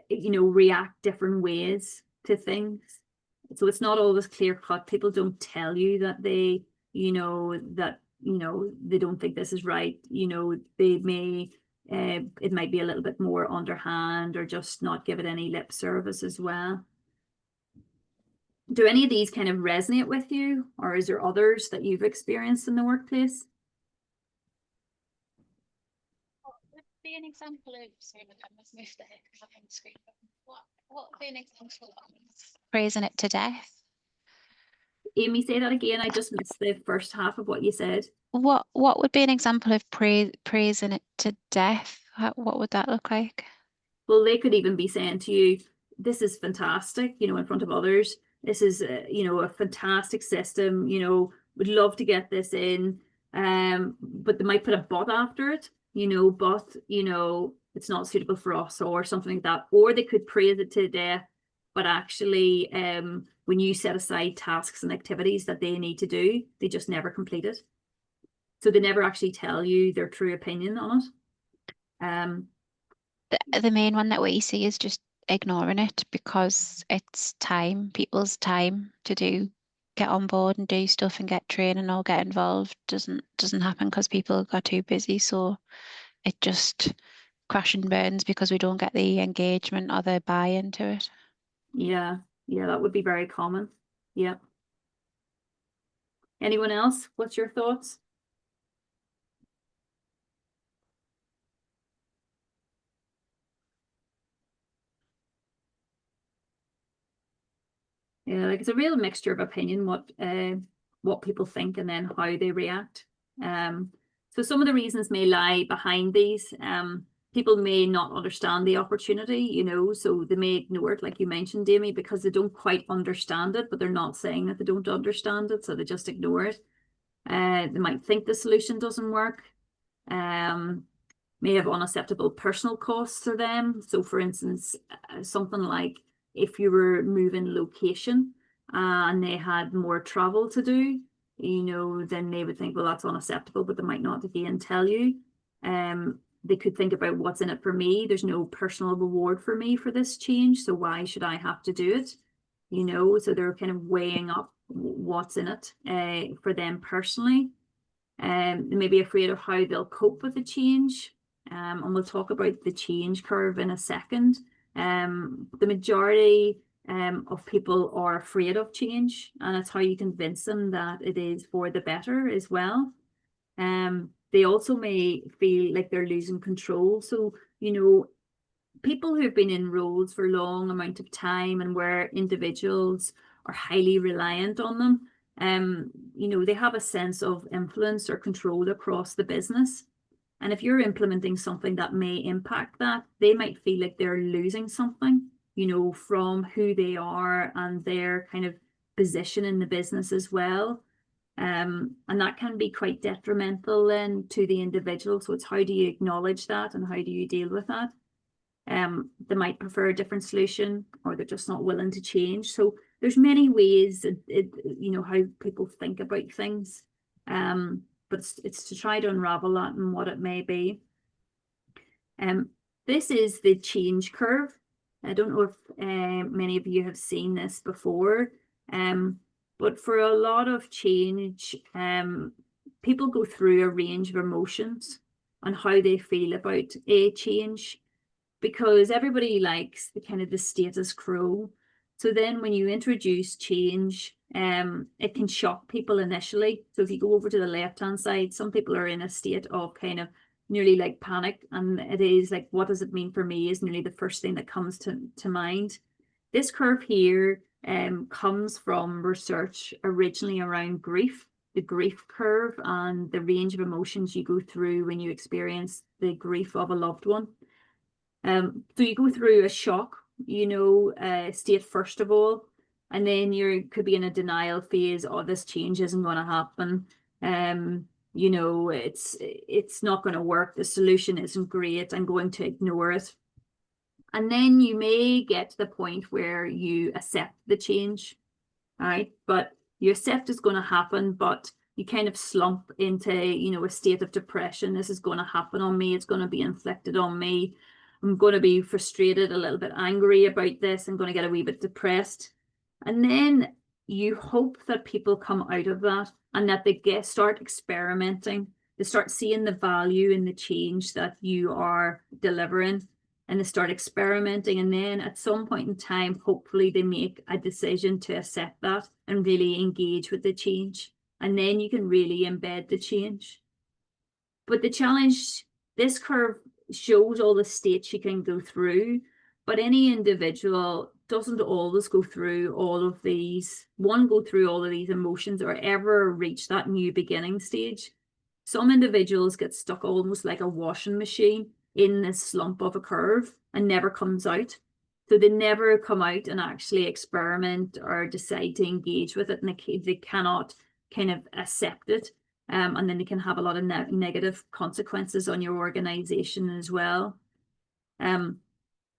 you know, react different ways to things. So it's not always clear cut. People don't tell you that they, you know, they don't think this is right. You know, they may, it might be a little bit more underhand, or just not give it any lip service as well. Do any of these kind of resonate with you, or is there others that you've experienced in the workplace? What would be an example of, sorry, I must move the screen. What would be an example of praising it to death? Amy, say that again. I just missed the first half of what you said. What would be an example of praising it to death? What would that look like? Well, they could even be saying to you, this is fantastic, you know, in front of others. This is, you know, a fantastic system, you know, would love to get this in. But they might put a but after it, you know, but, you know, it's not suitable for us or something like that. Or they could praise it to death, but actually, when you set aside tasks and activities that they need to do, they just never complete it. So they never actually tell you their true opinion on it. The main one that we see is just ignoring it because it's time, people's time to get on board and do stuff and get training or get involved doesn't happen because people got too busy. So it just crash and burns because we don't get the engagement or the buy-in to it. Yeah, that would be very common. Yeah. Anyone else? What's your thoughts? Yeah, like it's a real mixture of opinion, what people think and then how they react. So some of the reasons may lie behind these. People may not understand the opportunity, you know, so they may ignore it, like you mentioned, Amy, because they don't quite understand it, but they're not saying that they don't understand it, so they just ignore it. They might think the solution doesn't work. May have unacceptable personal costs for them. So for instance, something like if you were moving location and they had more travel to do, you know, then they would think, well, that's unacceptable, but they might not again tell you. They could think about what's in it for me. There's no personal reward for me for this change, so why should I have to do it? You know, so they're kind of weighing up what's in it for them personally. They may be afraid of how they'll cope with the change. And we'll talk about the change curve in a second. The majority of people are afraid of change, and it's how you convince them that it is for the better as well. They also may feel like they're losing control. So, you know, people who've been in roles for a long amount of time and where individuals are highly reliant on them, you know, they have a sense of influence or control across the business. And if you're implementing something that may impact that, they might feel like they're losing something, you know, from who they are and their kind of position in the business as well. And that can be quite detrimental then to the individual. So it's how do you acknowledge that and how do you deal with that? They might prefer a different solution, or they're just not willing to change. So there's many ways, you know, how people think about things. But it's to try to unravel that and what it may be. This is the change curve. I don't know if many of you have seen this before, but for a lot of change, people go through a range of emotions on how they feel about a change, because everybody likes the kind of the status quo. So then when you introduce change, it can shock people initially. So if you go over to the left-hand side, some people are in a state of kind of nearly like panic, and it is like, what does it mean for me is nearly the first thing that comes to mind. This curve here comes from research originally around grief, the grief curve and the range of emotions you go through when you experience the grief of a loved one. So you go through a shock, you know, state first of all, and then you could be in a denial phase. Oh, this change isn't going to happen. You know, it's not going to work. The solution isn't great. I'm going to ignore it. And then you may get to the point where you accept the change, right? But you accept it's going to happen, but you kind of slump into, you know, a state of depression. This is going to happen on me. It's going to be inflicted on me. I'm going to be frustrated, a little bit angry about this. I'm going to get a wee bit depressed. And then you hope that people come out of that and that they start experimenting. They start seeing the value in the change that you are delivering, and they start experimenting. And then at some point in time, hopefully they make a decision to accept that and really engage with the change. And then you can really embed the change. But the challenge, this curve shows all the states you can go through, but any individual doesn't always go through all of these, go through all of these emotions or ever reach that new beginning stage. Some individuals get stuck almost like a washing machine in this slump of a curve and never comes out. So they never come out and actually experiment or decide to engage with it, and they cannot kind of accept it. and then they can have a lot of negative consequences on your organization as well.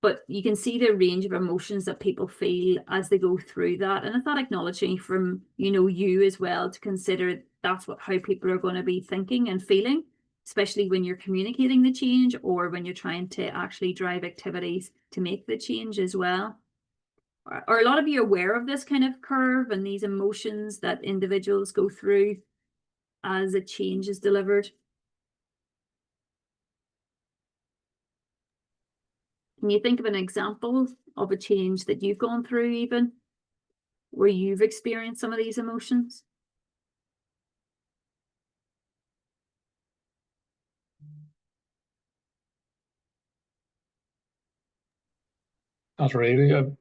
But you can see the range of emotions that people feel as they go through that, and it's that acknowledging from, you know, you as well to consider that's how people are going to be thinking and feeling, especially when you're communicating the change or when you're trying to actually drive activities to make the change as well. Are a lot of you aware of this kind of curve and these emotions that individuals go through as a change is delivered? Can you think of an example of a change that you've gone through, even where you've experienced some of these emotions? Not really. I've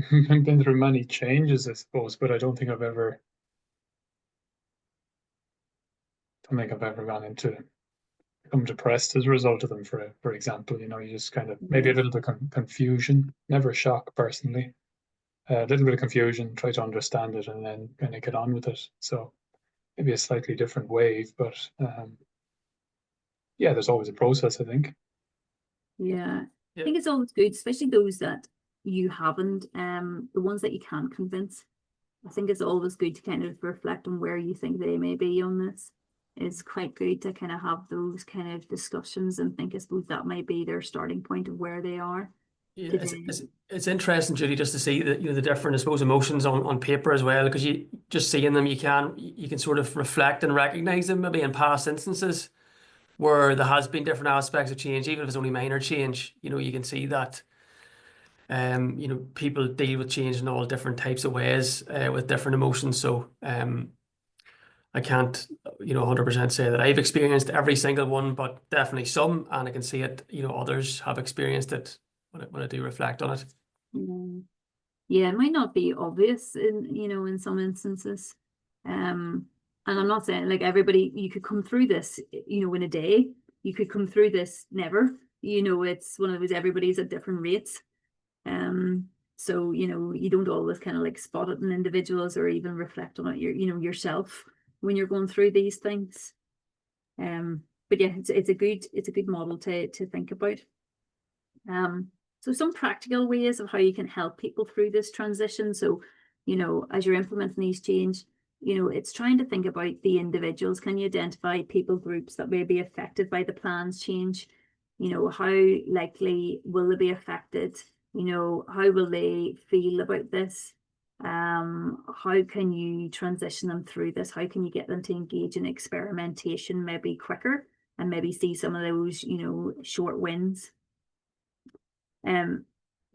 been through many changes, I suppose, but I don't think I've ever gone into become depressed as a result of them. For example, you know, you just kind of maybe a little bit of confusion, never shock personally, a little bit of confusion, try to understand it, and then kind of get on with it. So maybe a slightly different wave, but yeah, there's always a process, I think. Yeah, I think it's always good, especially those that you haven't, the ones that you can't convince. I think it's always good to kind of reflect on where you think they may be on this. It's quite good to kind of have those kind of discussions and think, I suppose, that might be their starting point of where they are. Yeah, it's interesting, Judy, just to see that, you know, the different, I suppose, emotions on paper as well, because you just seeing them, you can sort of reflect and recognize them maybe in past instances where there has been different aspects of change, even if it's only minor change. You know, you can see that you know, people deal with change in all different types of ways with different emotions. So I can't, you know, 100% say that I've experienced every single one, but definitely some, and I can see it, you know, others have experienced it when I do reflect on it. Yeah, it might not be obvious in, you know, in some instances. And I'm not saying like everybody, you could come through this, you know, in a day. You could come through this never. You know, it's one of those, everybody's at different rates. So, you know, you don't always kind of like spot it in individuals or even reflect on it, you know, yourself when you're going through these things. But yeah, it's a good model to think about. So some practical ways of how you can help people through this transition. So, you know, as you're implementing these change, you know, it's trying to think about the individuals. Can you identify people groups that may be affected by the plans change? You know, how likely will they be affected? You know, how will they feel about this? How can you transition them through this? How can you get them to engage in experimentation maybe quicker and maybe see some of those, you know, short wins?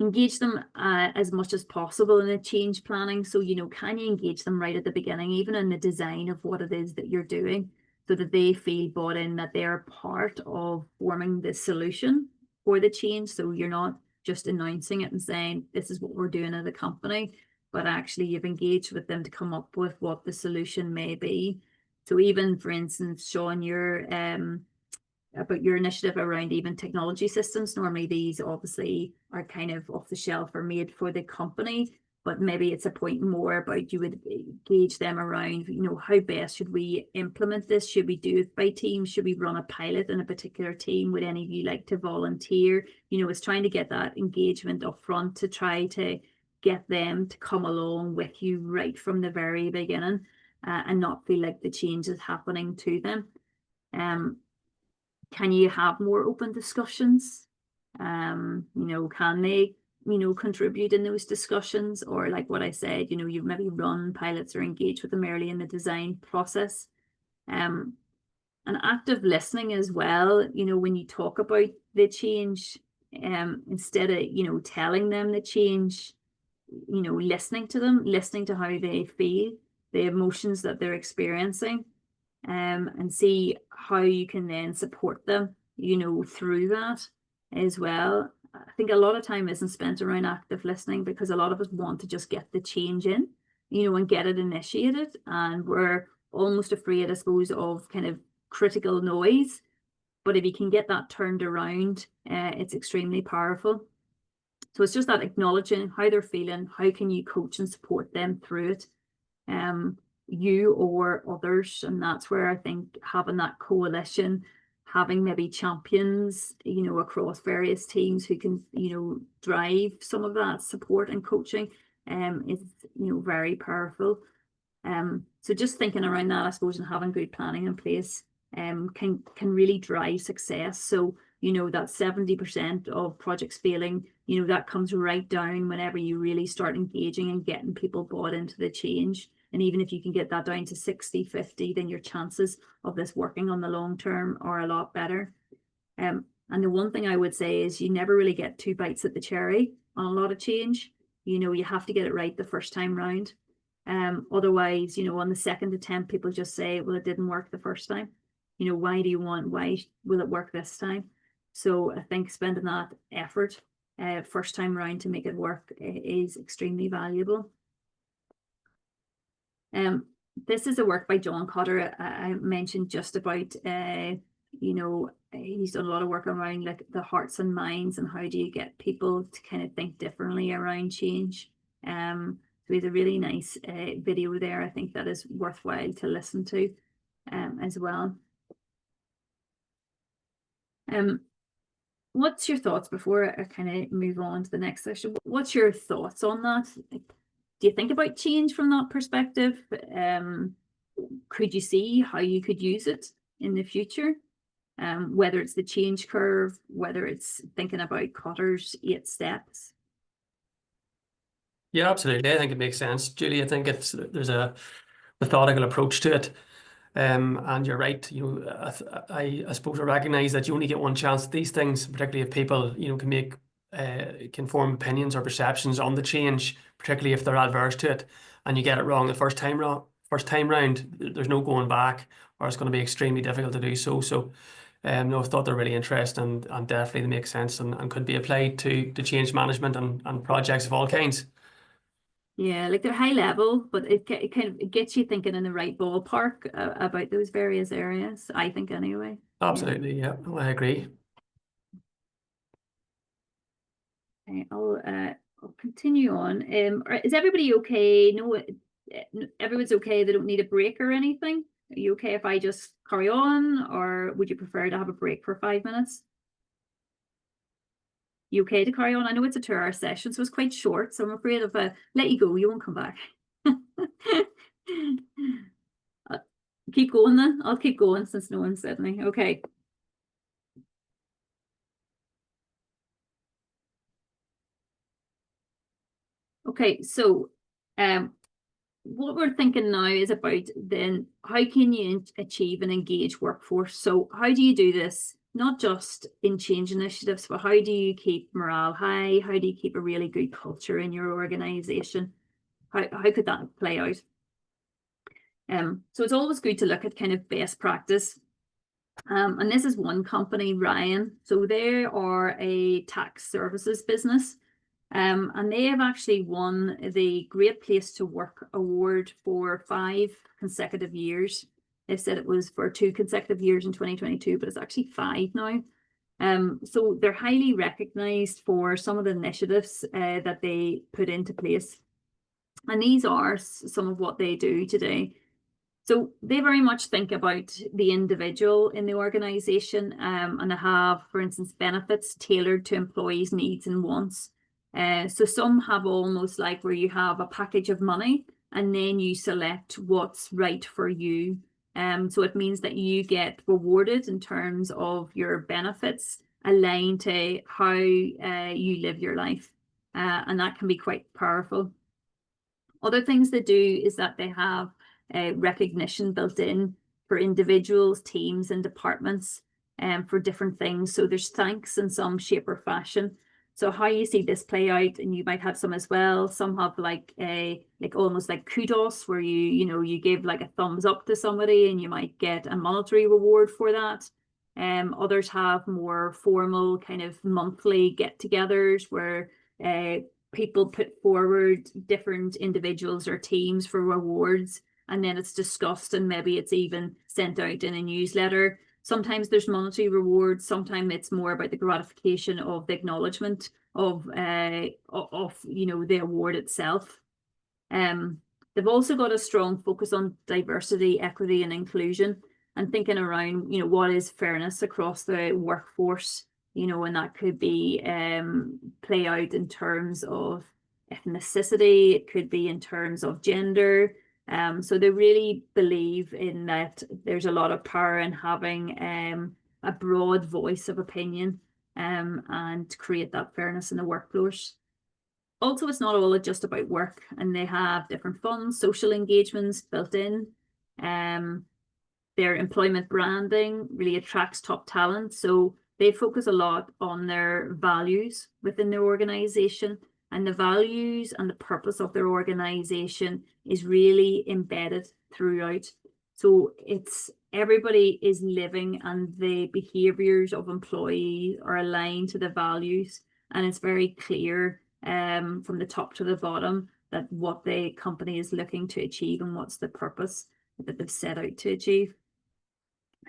Engage them as much as possible in the change planning. So, you know, can you engage them right at the beginning, even in the design of what it is that you're doing, so that they feel bought in, that they're part of forming the solution for the change. So you're not just announcing it and saying, this is what we're doing as a company, but actually you've engaged with them to come up with what the solution may be. So even, for instance, Sean, your about your initiative around even technology systems. Normally these obviously are kind of off the shelf or made for the company, but maybe it's a point more about you would engage them around, you know, how best should we implement this? Should we do it by teams? Should we run a pilot in a particular team? Would any of you like to volunteer? You know, it's trying to get that engagement up front to try to get them to come along with you right from the very beginning and not feel like the change is happening to them. Can you have more open discussions? You know, can they, you know, contribute in those discussions? Or like what I said, you know, you've maybe run pilots or engaged with them early in the design process. And active listening as well, you know, when you talk about the change, instead of, you know, telling them the change, you know, listening to them, listening to how they feel, the emotions that they're experiencing. And see how you can then support them, you know, through that as well. I think a lot of time isn't spent around active listening because a lot of us want to just get the change in, you know, and get it initiated. And we're almost afraid, I suppose, of kind of critical noise. But if you can get that turned around, it's extremely powerful. So it's just that acknowledging how they're feeling, how can you coach and support them through it. you or others. And that's where I think having that coalition, having maybe champions, you know, across various teams who can, you know, drive some of that support and coaching is, you know, very powerful. So just thinking around that, I suppose, and having good planning in place can really drive success. So, you know, that 70% of projects failing, you know, that comes right down whenever you really start engaging and getting people bought into the change. And even if you can get that down to 60-50, then your chances of this working on the long term are a lot better. And the one thing I would say is you never really get 2 bites at the cherry on a lot of change. You know, you have to get it right the first time round. Otherwise, you know, on the second attempt, people just say, well, it didn't work the first time. You know, why will it work this time? So I think spending that effort first time round to make it work is extremely valuable. This is a work by John Cotter. I mentioned just about, you know, he's done a lot of work around like the hearts and minds and how do you get people to kind of think differently around change. So he has a really nice video there. I think that is worthwhile to listen to as well. What's your thoughts before I kind of move on to the next section? What's your thoughts on that? Do you think about change from that perspective? Could you see how you could use it in the future? Whether it's the change curve, whether it's thinking about Cotter's 8 steps. Yeah, absolutely. I think it makes sense, Julie. I think there's a methodical approach to it. And you're right. You know, I suppose I recognize that you only get one chance at these things, particularly if people, you know, can form opinions or perceptions on the change, particularly if they're adverse to it, and you get it wrong the first time round, there's no going back, or it's going to be extremely difficult to do so. So, no, I thought they're really interesting and definitely they make sense and could be applied to change management and projects of all kinds. Yeah, like they're high level, but it kind of gets you thinking in the right ballpark about those various areas, I think anyway. Absolutely, yeah, I agree. Okay, I'll continue on. Is everybody okay? No, everyone's okay. They don't need a break or anything. Are you okay if I just carry on, or would you prefer to have a break for 5 minutes? You okay to carry on? I know it's a 2-hour session, so it's quite short. So I'm afraid if I let you go, you won't come back. Keep going then. I'll keep going since no one said anything. Okay. Okay, so what we're thinking now is about then how can you achieve an engaged workforce? So how do you do this? Not just in change initiatives, but how do you keep morale high? How do you keep a really good culture in your organization? How could that play out? So it's always good to look at kind of best practice. And this is one company, Ryan. So they are a tax services business. And they have actually won the Great Place to Work award for 5 consecutive years. They've said it was for 2 consecutive years in 2022, but it's actually 5 now. So they're highly recognized for some of the initiatives that they put into place. And these are some of what they do today. So they very much think about the individual in the organization and they have, for instance, benefits tailored to employees' needs and wants. So some have almost like where you have a package of money and then you select what's right for you. So it means that you get rewarded in terms of your benefits aligned to how you live your life. And that can be quite powerful. Other things they do is that they have recognition built in for individuals, teams, and departments for different things. So there's thanks in some shape or fashion. So how you see this play out, and you might have some as well. Some have like almost like kudos, where you give like a thumbs up to somebody, and you might get a monetary reward for that. Others have more formal kind of monthly get-togethers where people put forward different individuals or teams for rewards, and then it's discussed, and maybe it's even sent out in a newsletter. Sometimes there's monetary rewards. Sometimes it's more about the gratification of the acknowledgement of the award itself. The They've also got a strong focus on diversity, equity, and inclusion, and thinking around, you know, what is fairness across the workforce, you know, and that could be play out in terms of ethnicity, it could be in terms of gender. So they really believe in that there's a lot of power in having a broad voice of opinion and create that fairness in the workforce. Also, it's not all just about work, and they have different funds, social engagements built in. Their employment branding really attracts top talent. So they focus a lot on their values within their organization, and the values and the purpose of their organization is really embedded throughout. So it's everybody is living, and the behaviors of employees are aligned to the values, and it's very clear from the top to the bottom that what the company is looking to achieve and what's the purpose that they've set out to achieve.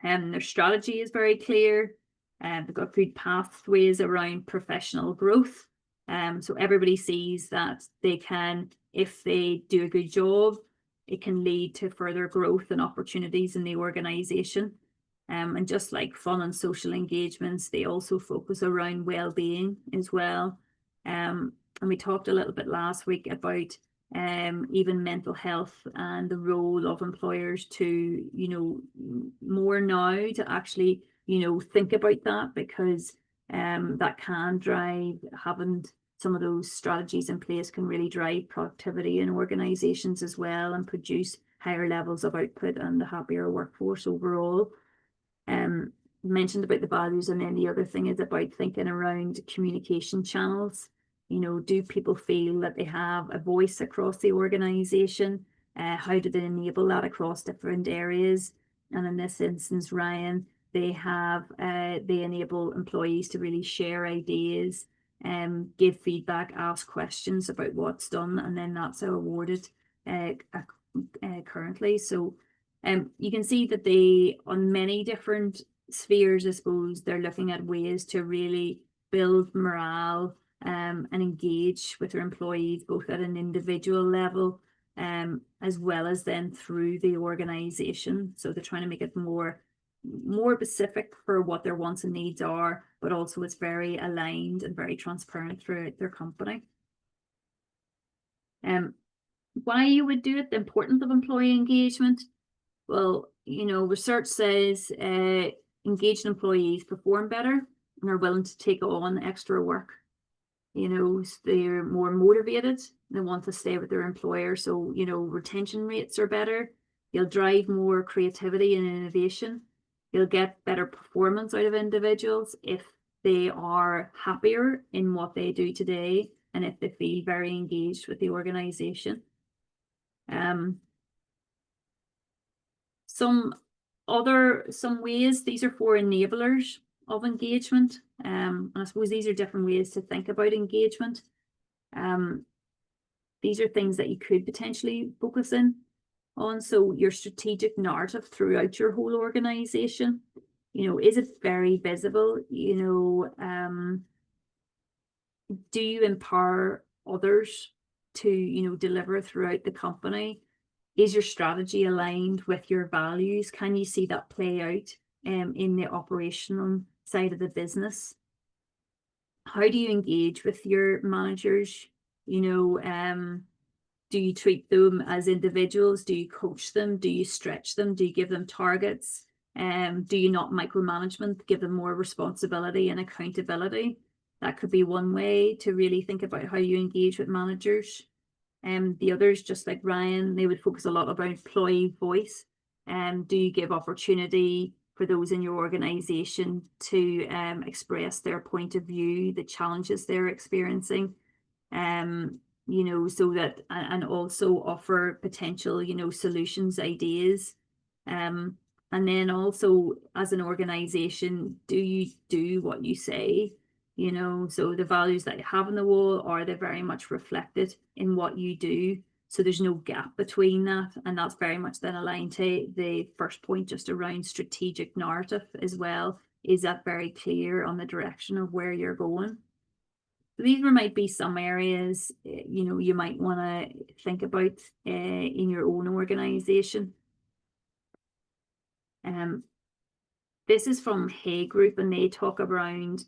Their strategy is very clear. They've got good pathways around professional growth. So everybody sees that they can, if they do a good job, it can lead to further growth and opportunities in the organization. And just like fun and social engagements, they also focus around well-being as well. And we talked a little bit last week about even mental health and the role of employers to, you know, more now to actually, you know, think about that, because that can drive, having some of those strategies in place can really drive productivity in organizations as well, and produce higher levels of output and a happier workforce overall. Mentioned about the values, and then the other thing is about thinking around communication channels. You know, do people feel that they have a voice across the organization? How do they enable that across different areas? And in this instance, Ryan, they enable employees to really share ideas, give feedback, ask questions about what's done, and then that's awarded currently. So you can see that they, on many different spheres, I suppose, they're looking at ways to really build morale and engage with their employees, both at an individual level as well as then through the organization. So they're trying to make it more specific for what their wants and needs are, but also it's very aligned and very transparent throughout their company. Why you would do it, the importance of employee engagement? Well, you know, research says engaged employees perform better and are willing to take on extra work. You know, they're more motivated, they want to stay with their employer. So, you know, retention rates are better. You'll drive more creativity and innovation. You'll get better performance out of individuals if they are happier in what they do today and if they feel very engaged with the organization. Some ways, these are 4 enablers of engagement. And I suppose these are different ways to think about engagement. These are things that you could potentially focus in on. So your strategic narrative throughout your whole organization, you know, is it very visible? You know, do you empower others to, you know, deliver throughout the company? Is your strategy aligned with your values? Can you see that play out in the operational side of the business? How do you engage with your managers? You know, do you treat them as individuals? Do you coach them? Do you stretch them? Do you give them targets? Do you not micromanagement, give them more responsibility and accountability? That could be one way to really think about how you engage with managers. The others, just like Ryan, they would focus a lot about employee voice. Do you give opportunity for those in your organization to express their point of view, the challenges they're experiencing, you know, so that, and also offer potential, you know, solutions, ideas. And then also as an organization, do you do what you say? You know, so the values that you have on the wall, are they very much reflected in what you do? So there's no gap between that. And that's very much then aligned to the first point, just around strategic narrative as well. Is that very clear on the direction of where you're going? these might be some areas, you know, you might want to think about in your own organization. This is from Hay Group, and they talk around,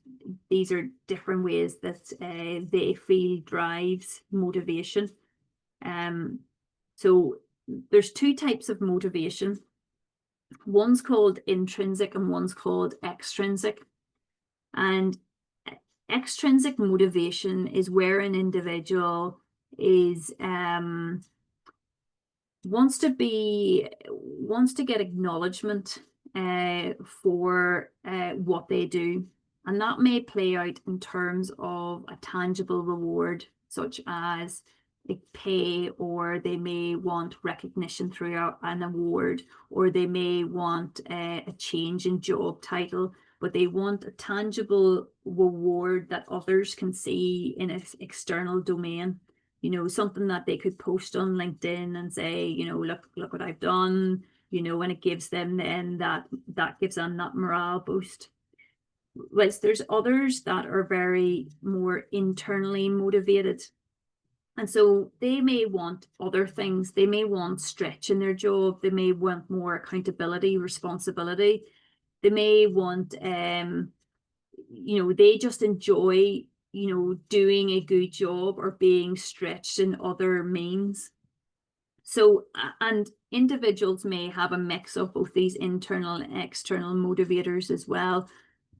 these are different ways that they feel drives motivation. So there's two types of motivation. One's called intrinsic and one's called extrinsic. And extrinsic motivation is where an individual is wants to get acknowledgement for what they do, and that may play out in terms of a tangible reward, such as pay, or they may want recognition through an award, or they may want a change in job title, but they want a tangible reward that others can see in an external domain. You know, something that they could post on LinkedIn and say, you know, look what I've done, you know, and it gives them then that gives them that morale boost. Whilst there's others that are very more internally motivated. And so they may want other things. They may want stretch in their job. They may want more accountability, responsibility. They may want, you know, they just enjoy, you know, doing a good job or being stretched in other means. So, and individuals may have a mix of both these internal and external motivators as well.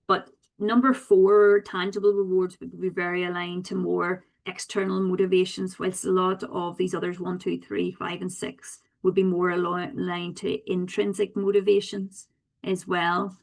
But number 4, tangible rewards, would be very aligned to more external motivations, whilst a lot of these others, 1, 2, 3, 5, and 6, would be more aligned to intrinsic motivations as well.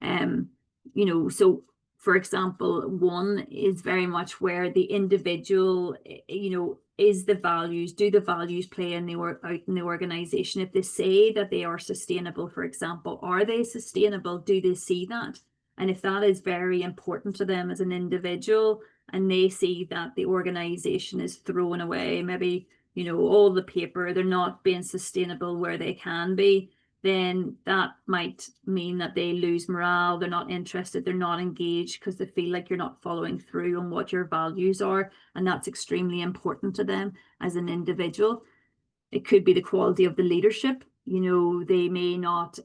You know, so for example, 1 is very much where the individual, you know, is the values, do the values play in out in the organization? If they say that they are sustainable, for example, are they sustainable? Do they see that? And if that is very important to them as an individual, and they see that the organization is throwing away maybe, you know, all the paper, they're not being sustainable where they can be, then that might mean that they lose morale, they're not interested, they're not engaged, because they feel like you're not following through on what your values are, and that's extremely important to them as an individual. It could be the quality of the leadership. You know, they may not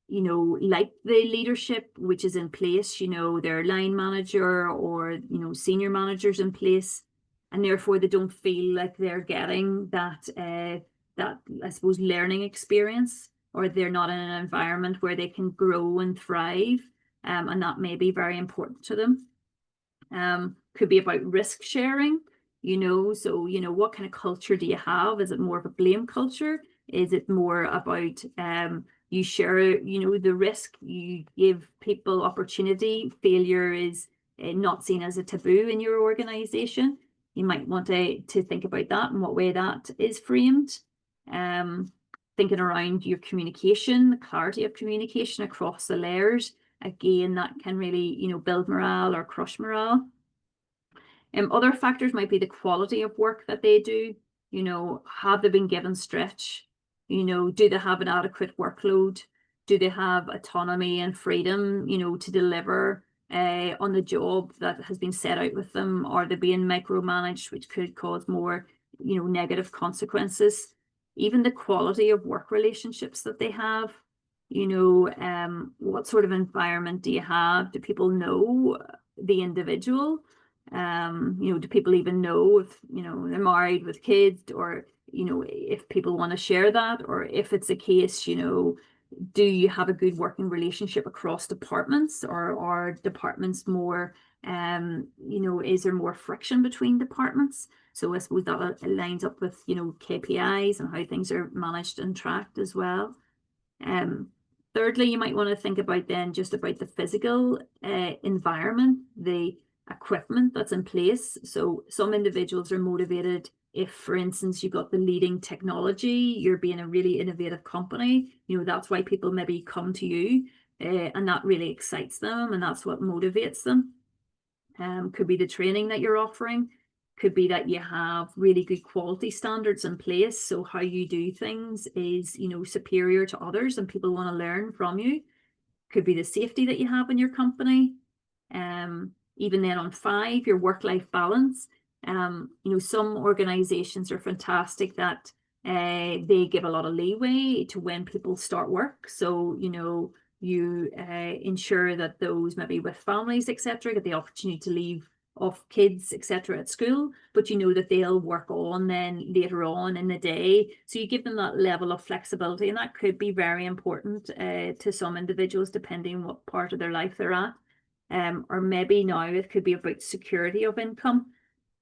you know, like the leadership which is in place, you know, their line manager or, you know, senior managers in place, and therefore they don't feel like they're getting that I suppose learning experience, or they're not in an environment where they can grow and thrive, and that may be very important to them. Could be about risk sharing, you know, so, you know, what kind of culture do you have? Is it more of a blame culture? Is it more about you share, you know, the risk, you give people opportunity, failure is not seen as a taboo in your organization? You might want to think about that and what way that is framed. Thinking around your communication, the clarity of communication across the layers. Again, that can really, you know, build morale or crush morale. Other factors might be the quality of work that they do. You know, have they been given stretch? You know, do they have an adequate workload? Do they have autonomy and freedom, you know, to deliver on the job that has been set out with them? Are they being micromanaged, which could cause more, you know, negative consequences? Even the quality of work relationships that they have, you know, what sort of environment do you have? Do people know the individual? You know, do people even know if, you know, they're married with kids, or, you know, if people want to share that, or if it's a case, you know, do you have a good working relationship across departments, or are departments more, you know, is there more friction between departments? So I suppose that lines up with, you know, KPIs and how things are managed and tracked as well. Thirdly, you might want to think about then just about the physical environment, the equipment that's in place. So some individuals are motivated if, for instance, you've got the leading technology, you're being a really innovative company, you know, that's why people maybe come to you, and that really excites them, and that's what motivates them. Could be the training that you're offering, could be that you have really good quality standards in place, so how you do things is, you know, superior to others and people want to learn from you. Could be the safety that you have in your company. even then on 5, your work-life balance. You know, some organizations are fantastic that they give a lot of leeway to when people start work. So, you know, you ensure that those maybe with families, etc., get the opportunity to leave off kids, etc., at school, but you know that they'll work on then later on in the day. So you give them that level of flexibility, and that could be very important to some individuals, depending what part of their life they're at. Or maybe now it could be about security of income.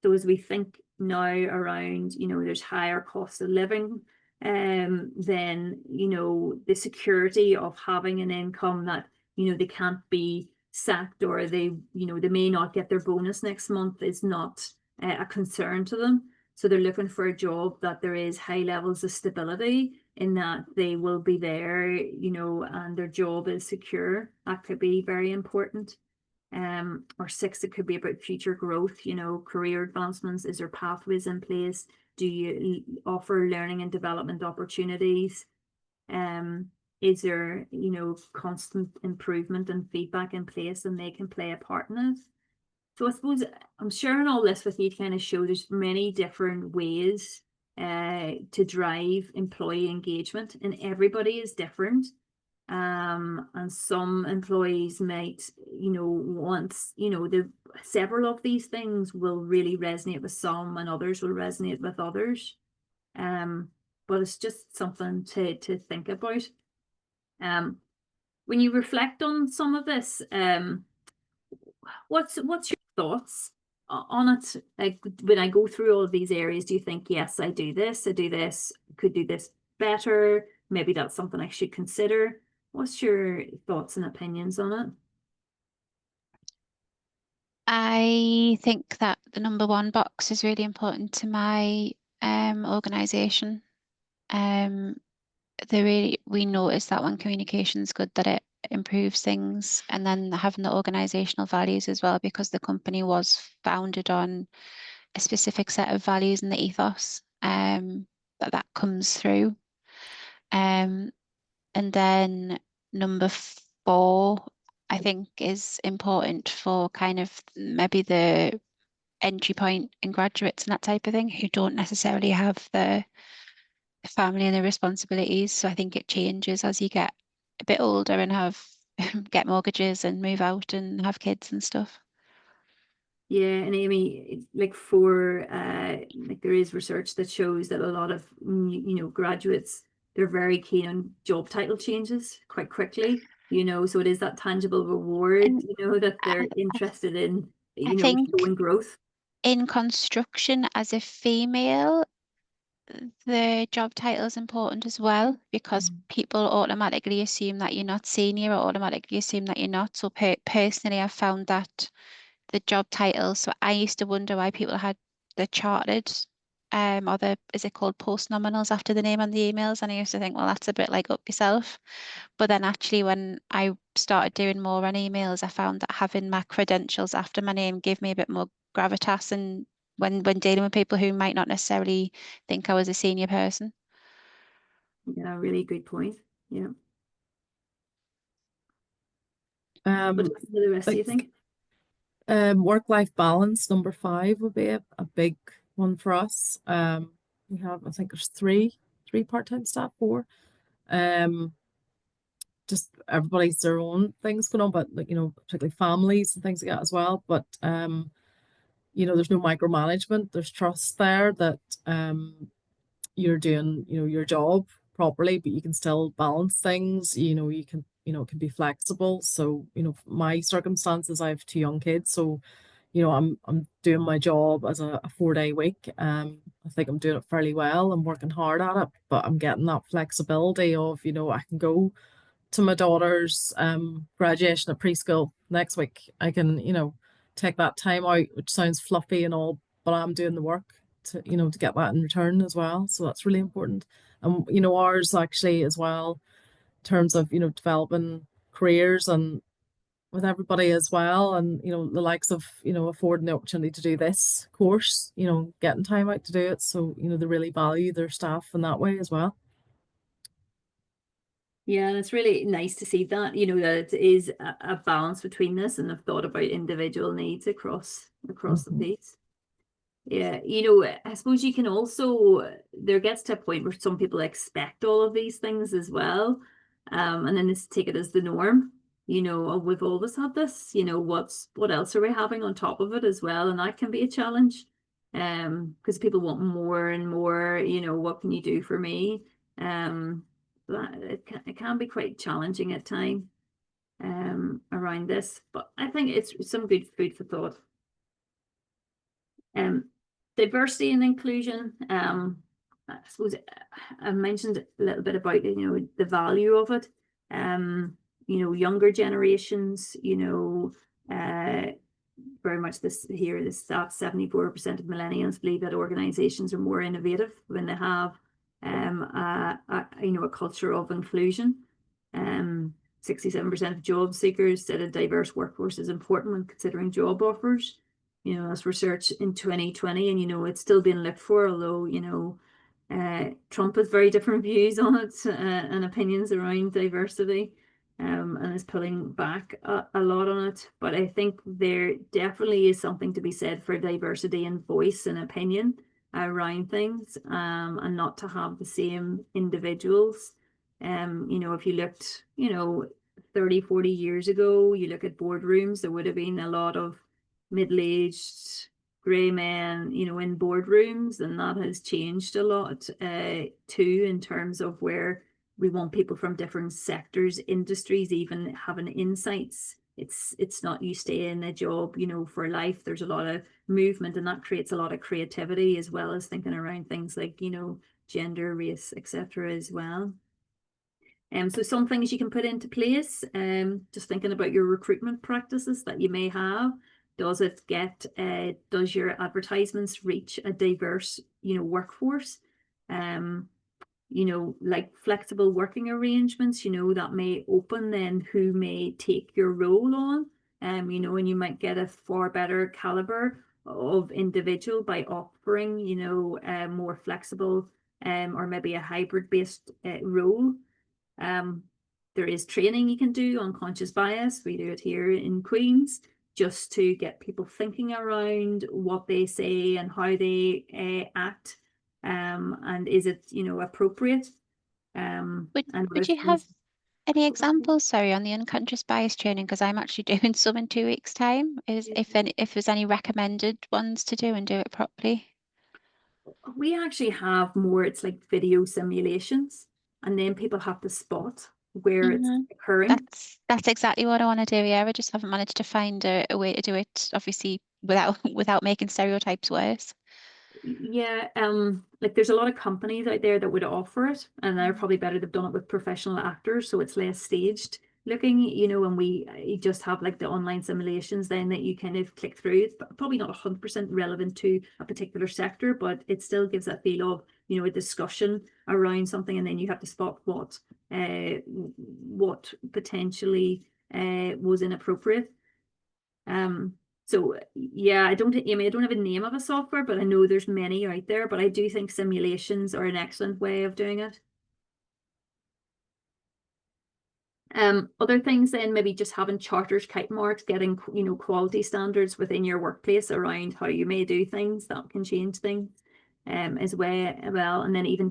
So as we think now around, you know, there's higher cost of living, then, you know, the security of having an income that, you know, they can't be sacked, or they, you know, they may not get their bonus next month is not a concern to them. So they're looking for a job that there is high levels of stability, in that they will be there, you know, and their job is secure. That could be very important. Or 6, it could be about future growth, you know, career advancements. Is there pathways in place? Do you offer learning and development opportunities? Is there, you know, constant improvement and feedback in place, and they can play a part in it? So I suppose I'm sharing all this with you to kind of show there's many different ways to drive employee engagement, and everybody is different. And some employees might, you know, once, you know, the several of these things will really resonate with some, and others will resonate with others. But it's just something to think about. When you reflect on some of this, what's your thoughts on it? Like, when I go through all of these areas, do you think, yes, I do this, could do this better, maybe that's something I should consider? What's your thoughts and opinions on it? I think that the number 1 box is really important to my organisation. We notice that when communication is good, that it improves things, and then having the organisational values as well, because the company was founded on a specific set of values in the ethos, that comes through. And then number 4, I think, is important for kind of maybe the entry point in graduates and that type of thing, who don't necessarily have the family and the responsibilities. So I think it changes as you get a bit older and get mortgages and move out and have kids and stuff. Yeah, and Amy, like for like there is research that shows that a lot of, you know, graduates, they're very keen on job title changes quite quickly, you know, so it is that tangible reward, And you know, that they're interested in, I you know, think showing growth. in construction, as a female, the job title is important as well, because people automatically assume that you're not senior, or automatically assume that you're not. So personally, I've found that the job title, so I used to wonder why people had the chartered or is it called post nominals after the name on the emails, and I used to think, well, that's a bit like up yourself. But then actually, when I started doing more on emails, I found that having my credentials after my name gave me a bit more gravitas, and when dealing with people who might not necessarily think I was a senior person. Yeah, really good point. Yeah. Um, What do the rest do you think? Work-life balance, number 5, would be a big one for us. We have, I think there's three part-time staff, 4. Just everybody's their own things going on, but like, you know, particularly families and things like that as well. But you know, there's no micromanagement. There's trust there that you're doing, you know, your job properly, but you can still balance things. You know, you can, you know, it can be flexible. So, you know, my circumstances, I have 2 young kids, so you know, I'm doing my job as a 4-day week. I think I'm doing it fairly well. I'm working hard at it, but I'm getting that flexibility of, you know, I can go to my daughter's graduation at preschool next week. I can, you know, take that time out, which sounds fluffy and all, but I'm doing the work to, you know, to get that in return as well. So that's really important. And you know, ours actually as well, in terms of, you know, developing careers and with everybody as well, and you know, the likes of, you know, affording the opportunity to do this course, you know, getting time out to do it. So, you know, they really value their staff in that way as well. Yeah, and it's really nice to see that, you know, that it is a balance between this, and I've thought about individual needs across the piece. Yeah, you know, I suppose you can also, there gets to a point where some people expect all of these things as well. And then just take it as the norm. You know, oh, we've always had this, you know, what else are we having on top of it as well? And that can be a challenge. Because people want more and more, you know, what can you do for me? It can be quite challenging at times around this, but I think it's some good food for thought. Diversity and inclusion, I suppose I mentioned a little bit about, you know, the value of it. You know, younger generations, you know, very much this stat, 74% of millennials believe that organizations are more innovative when they have you know, a culture of inclusion. 67% of job seekers said a diverse workforce is important when considering job offers. You know, that's research in 2020, and you know, it's still being looked for, although, you know, Trump has very different views on it and opinions around diversity, and is pulling back a lot on it. But I think there definitely is something to be said for diversity in voice and opinion around things, and not to have the same individuals. You know, if you looked, you know, 30, 40 years ago, you look at boardrooms, there would have been a lot of middle-aged grey men, you know, in boardrooms, and that has changed a lot too, in terms of where we want people from different sectors, industries, even having insights. It's not you stay in a job, you know, for life. There's a lot of movement, and that creates a lot of creativity, as well as thinking around things like, you know, gender, race, etc. as well. So some things you can put into place, just thinking about your recruitment practices that you may have. Does your advertisements reach a diverse, you know, workforce? You know, like flexible working arrangements, you know, that may open then who may take your role on, you know, and you might get a far better caliber of individual by offering, you know, more flexible or maybe a hybrid based role. There is training you can do on unconscious bias. We do it here in Queen's, just to get people thinking around what they say and how they act, and is it, you know, appropriate. Would you have any examples, sorry, on the unconscious bias training? Because I'm actually doing some in 2 weeks' time. If there's any recommended ones to do and do it properly? We actually have more, it's like video simulations, and then people have to spot where it's occurring. That's exactly what I want to do. Yeah, I just haven't managed to find a way to do it, obviously, without making stereotypes worse. Yeah, like there's a lot of companies out there that would offer it, and they're probably better. They've done it with professional actors, so it's less staged looking, you know, and you just have like the online simulations then that you kind of click through. It's probably not 100% relevant to a particular sector, but it still gives that feel of, you know, a discussion around something, and then you have to spot what potentially was inappropriate. So yeah, I don't have a name of a software, but I know there's many out there, but I do think simulations are an excellent way of doing it. Other things then, maybe just having charters, kite marks, getting, you know, quality standards within your workplace around how you may do things that can change things as well. And then even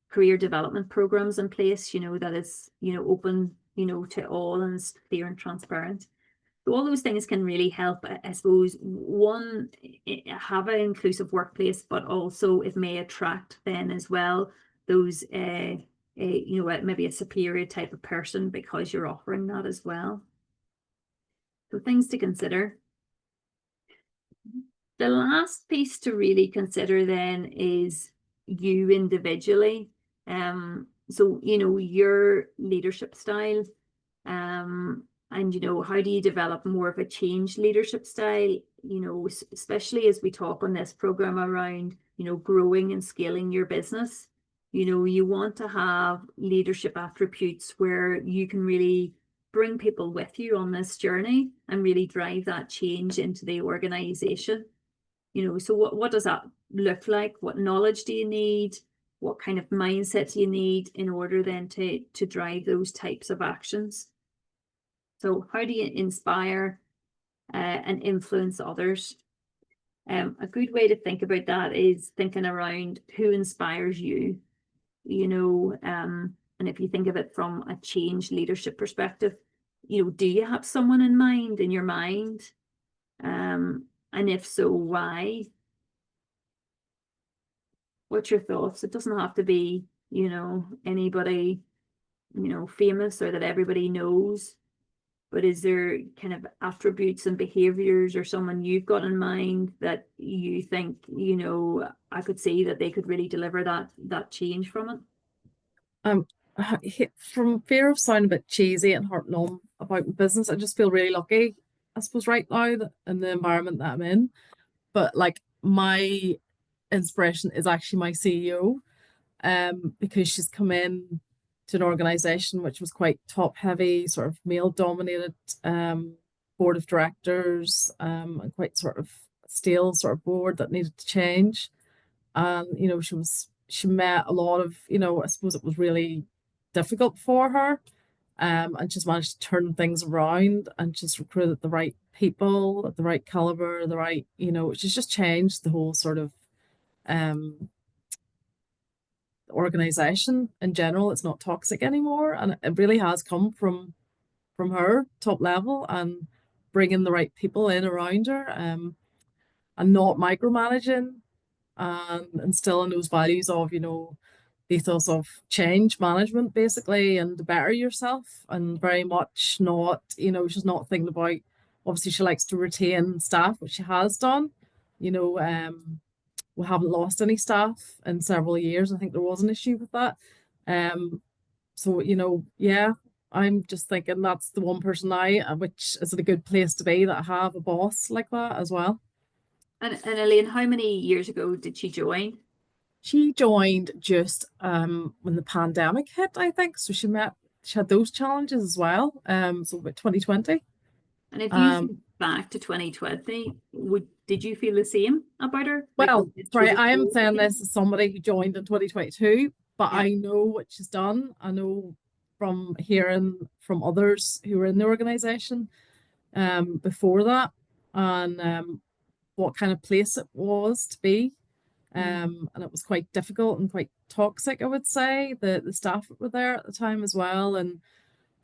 career development programs in place, you know, that is, you know, open, you know, to all and is clear and transparent. So all those things can really help, I suppose. One, have an inclusive workplace, but also it may attract then as well those, you know, maybe a superior type of person because you're offering that as well. So things to consider. The last piece to really consider then is you individually. So, you know, your leadership style, and, you know, how do you develop more of a change leadership style, you know, especially as we talk on this program around, you know, growing and scaling your business. You know, you want to have leadership attributes where you can really bring people with you on this journey and really drive that change into the organization. You know, so what does that look like? What knowledge do you need? what kind of mindset you need in order then to drive those types of actions. So how do you inspire and influence others? A good way to think about that is thinking around who inspires you, you know, and if you think of it from a change leadership perspective, you know, do you have someone in mind, in your mind? And if so, why? What's your thoughts? It doesn't have to be, you know, anybody, you know, famous or that everybody knows, but is there kind of attributes and behaviors or someone you've got in mind that you think, you know, I could see that they could really deliver that change from it? From fear of sounding a bit cheesy and heart numb about my business, I just feel really lucky, I suppose, right now in the environment that I'm in. But like, my inspiration is actually my CEO, because she's come in to an organization which was quite top heavy, sort of male dominated, board of directors, and quite sort of stale sort of board that needed to change. And you know, she met a lot of, you know, I suppose it was really difficult for her, and she's managed to turn things around and just recruited the right people at the right caliber, the right, you know, she's just changed the whole sort of organization in general. It's not toxic anymore, and it really has come from her top level and bringing the right people in around her, and not micromanaging, and instilling those values of, you know, the ethos of change management basically, and to better yourself, and very much not, you know, she's not thinking about, obviously she likes to retain staff, which she has done, you know. We haven't lost any staff in several years. I think there was an issue with that. So, you know, yeah, I'm just thinking that's the one person now, which is a good place to be, that I have a boss like that as well. And Elaine, how many years ago did she join? She joined just when the pandemic hit, I think. So she had those challenges as well. So about 2020. And if you think back to 2020, did you feel the same about her? Well, sorry, I am saying this as somebody who joined in 2022, but yeah. I know what she's done. I know from hearing from others who were in the organization before that, and what kind of place it was to be. And it was quite difficult and quite toxic, I would say. The staff that were there at the time as well, and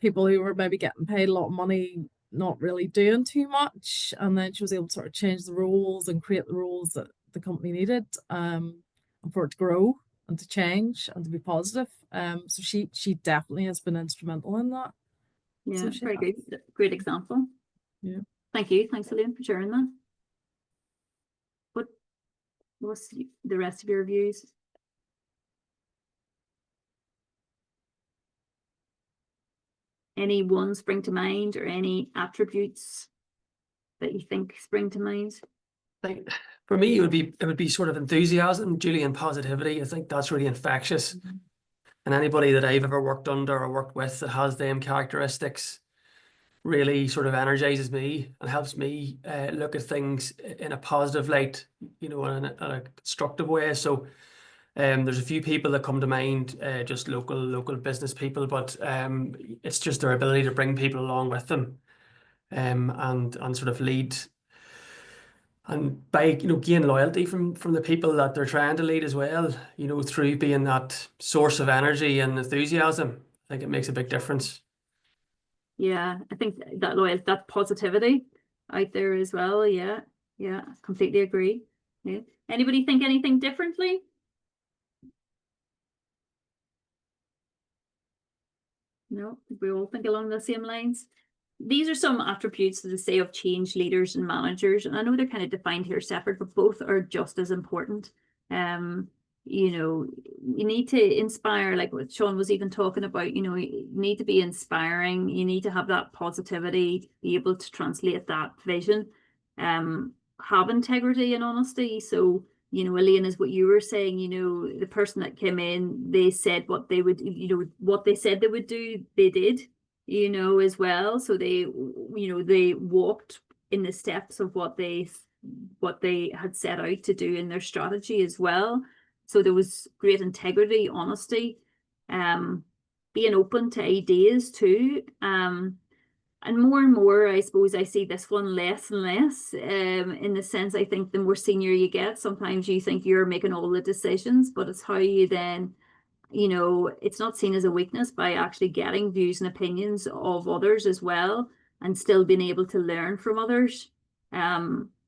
people who were maybe getting paid a lot of money, not really doing too much. And then she was able to sort of change the rules and create the rules that the company needed, and for it to grow and to change and to be positive. So she definitely has been instrumental in that. Yeah, so very good. Great example. Yeah. Thank you. Thanks, Elaine, for sharing that. What's the rest of your views? Any one spring to mind, or any attributes that you think spring to mind? Like, for me, it would be sort of enthusiasm, Julie, and positivity. I think that's really infectious. And anybody that I've ever worked under or worked with that has them characteristics really sort of energizes me and helps me look at things in a positive light, you know, in a constructive way. So there's a few people that come to mind, just local business people, but it's just their ability to bring people along with them, and sort of lead, and by, you know, gain loyalty from the people that they're trying to lead as well, you know, through being that source of energy and enthusiasm. I think it makes a big difference. Yeah, I think that loyalty, that positivity out there as well. Yeah, completely agree. Yeah. Anybody think anything differently? No, we all think along the same lines. These are some attributes, as I say, of change leaders and managers, and I know they're kind of defined here separate, but both are just as important. You know, you need to inspire, like what Sean was even talking about, you know, you need to be inspiring, you need to have that positivity, be able to translate that vision, have integrity and honesty. So, you know, Elaine, is what you were saying, you know, the person that came in, they said what they would, you know, what they said they would do, they did, you know, as well. So they, you know, they walked in the steps of what they had set out to do in their strategy as well. So there was great integrity, honesty, being open to ideas too. And more, I suppose I see this one less and less, in the sense, I think the more senior you get, sometimes you think you're making all the decisions, but it's how you then, you know, it's not seen as a weakness by actually getting views and opinions of others as well, and still being able to learn from others.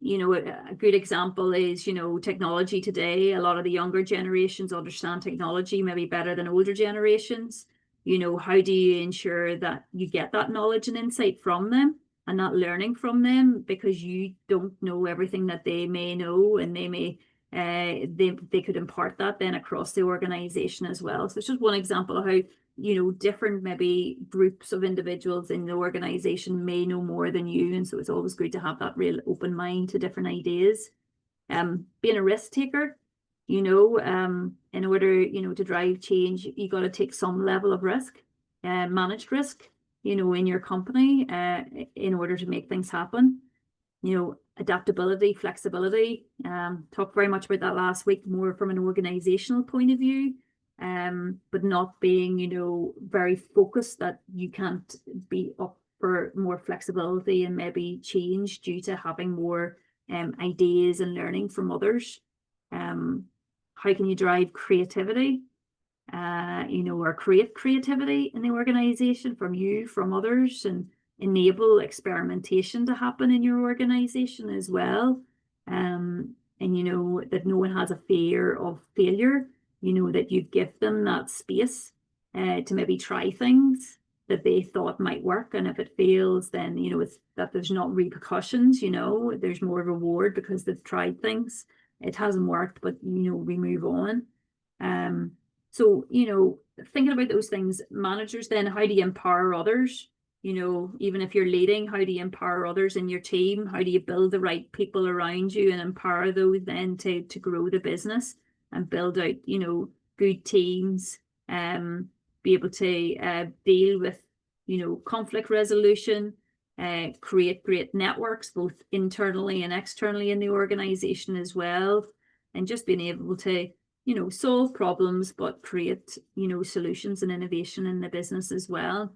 You know, a good example is, you know, technology today. A lot of the younger generations understand technology maybe better than older generations. You know, how do you ensure that you get that knowledge and insight from them and not learning from them because you don't know everything that they may know, and they may they could impart that then across the organization as well. So it's just one example of how, you know, different maybe groups of individuals in the organization may know more than you, and so it's always good to have that real open mind to different ideas. Being a risk taker, you know, in order, you know, to drive change, you got to take some level of risk, managed risk, you know, in your company, in order to make things happen. You know, adaptability, flexibility. Talked very much about that last week, more from an organizational point of view, but not being, you know, very focused that you can't be up for more flexibility and maybe change due to having more ideas and learning from others. How can you drive creativity, you know, or create creativity in the organization from you, from others, and enable experimentation to happen in your organization as well. And you know, that no one has a fear of failure, you know, that you give them that space to maybe try things that they thought might work. And if it fails, then, you know, it's that there's not repercussions, you know, there's more reward because they've tried things. It hasn't worked, but, you know, we move on. So, you know, thinking about those things, managers, then how do you empower others? You know, even if you're leading, how do you empower others in your team? How do you build the right people around you and empower those then to grow the business and build out, you know, good teams, be able to deal with, you know, conflict resolution, create great networks, both internally and externally in the organization as well, and just being able to, you know, solve problems, but create, you know, solutions and innovation in the business as well.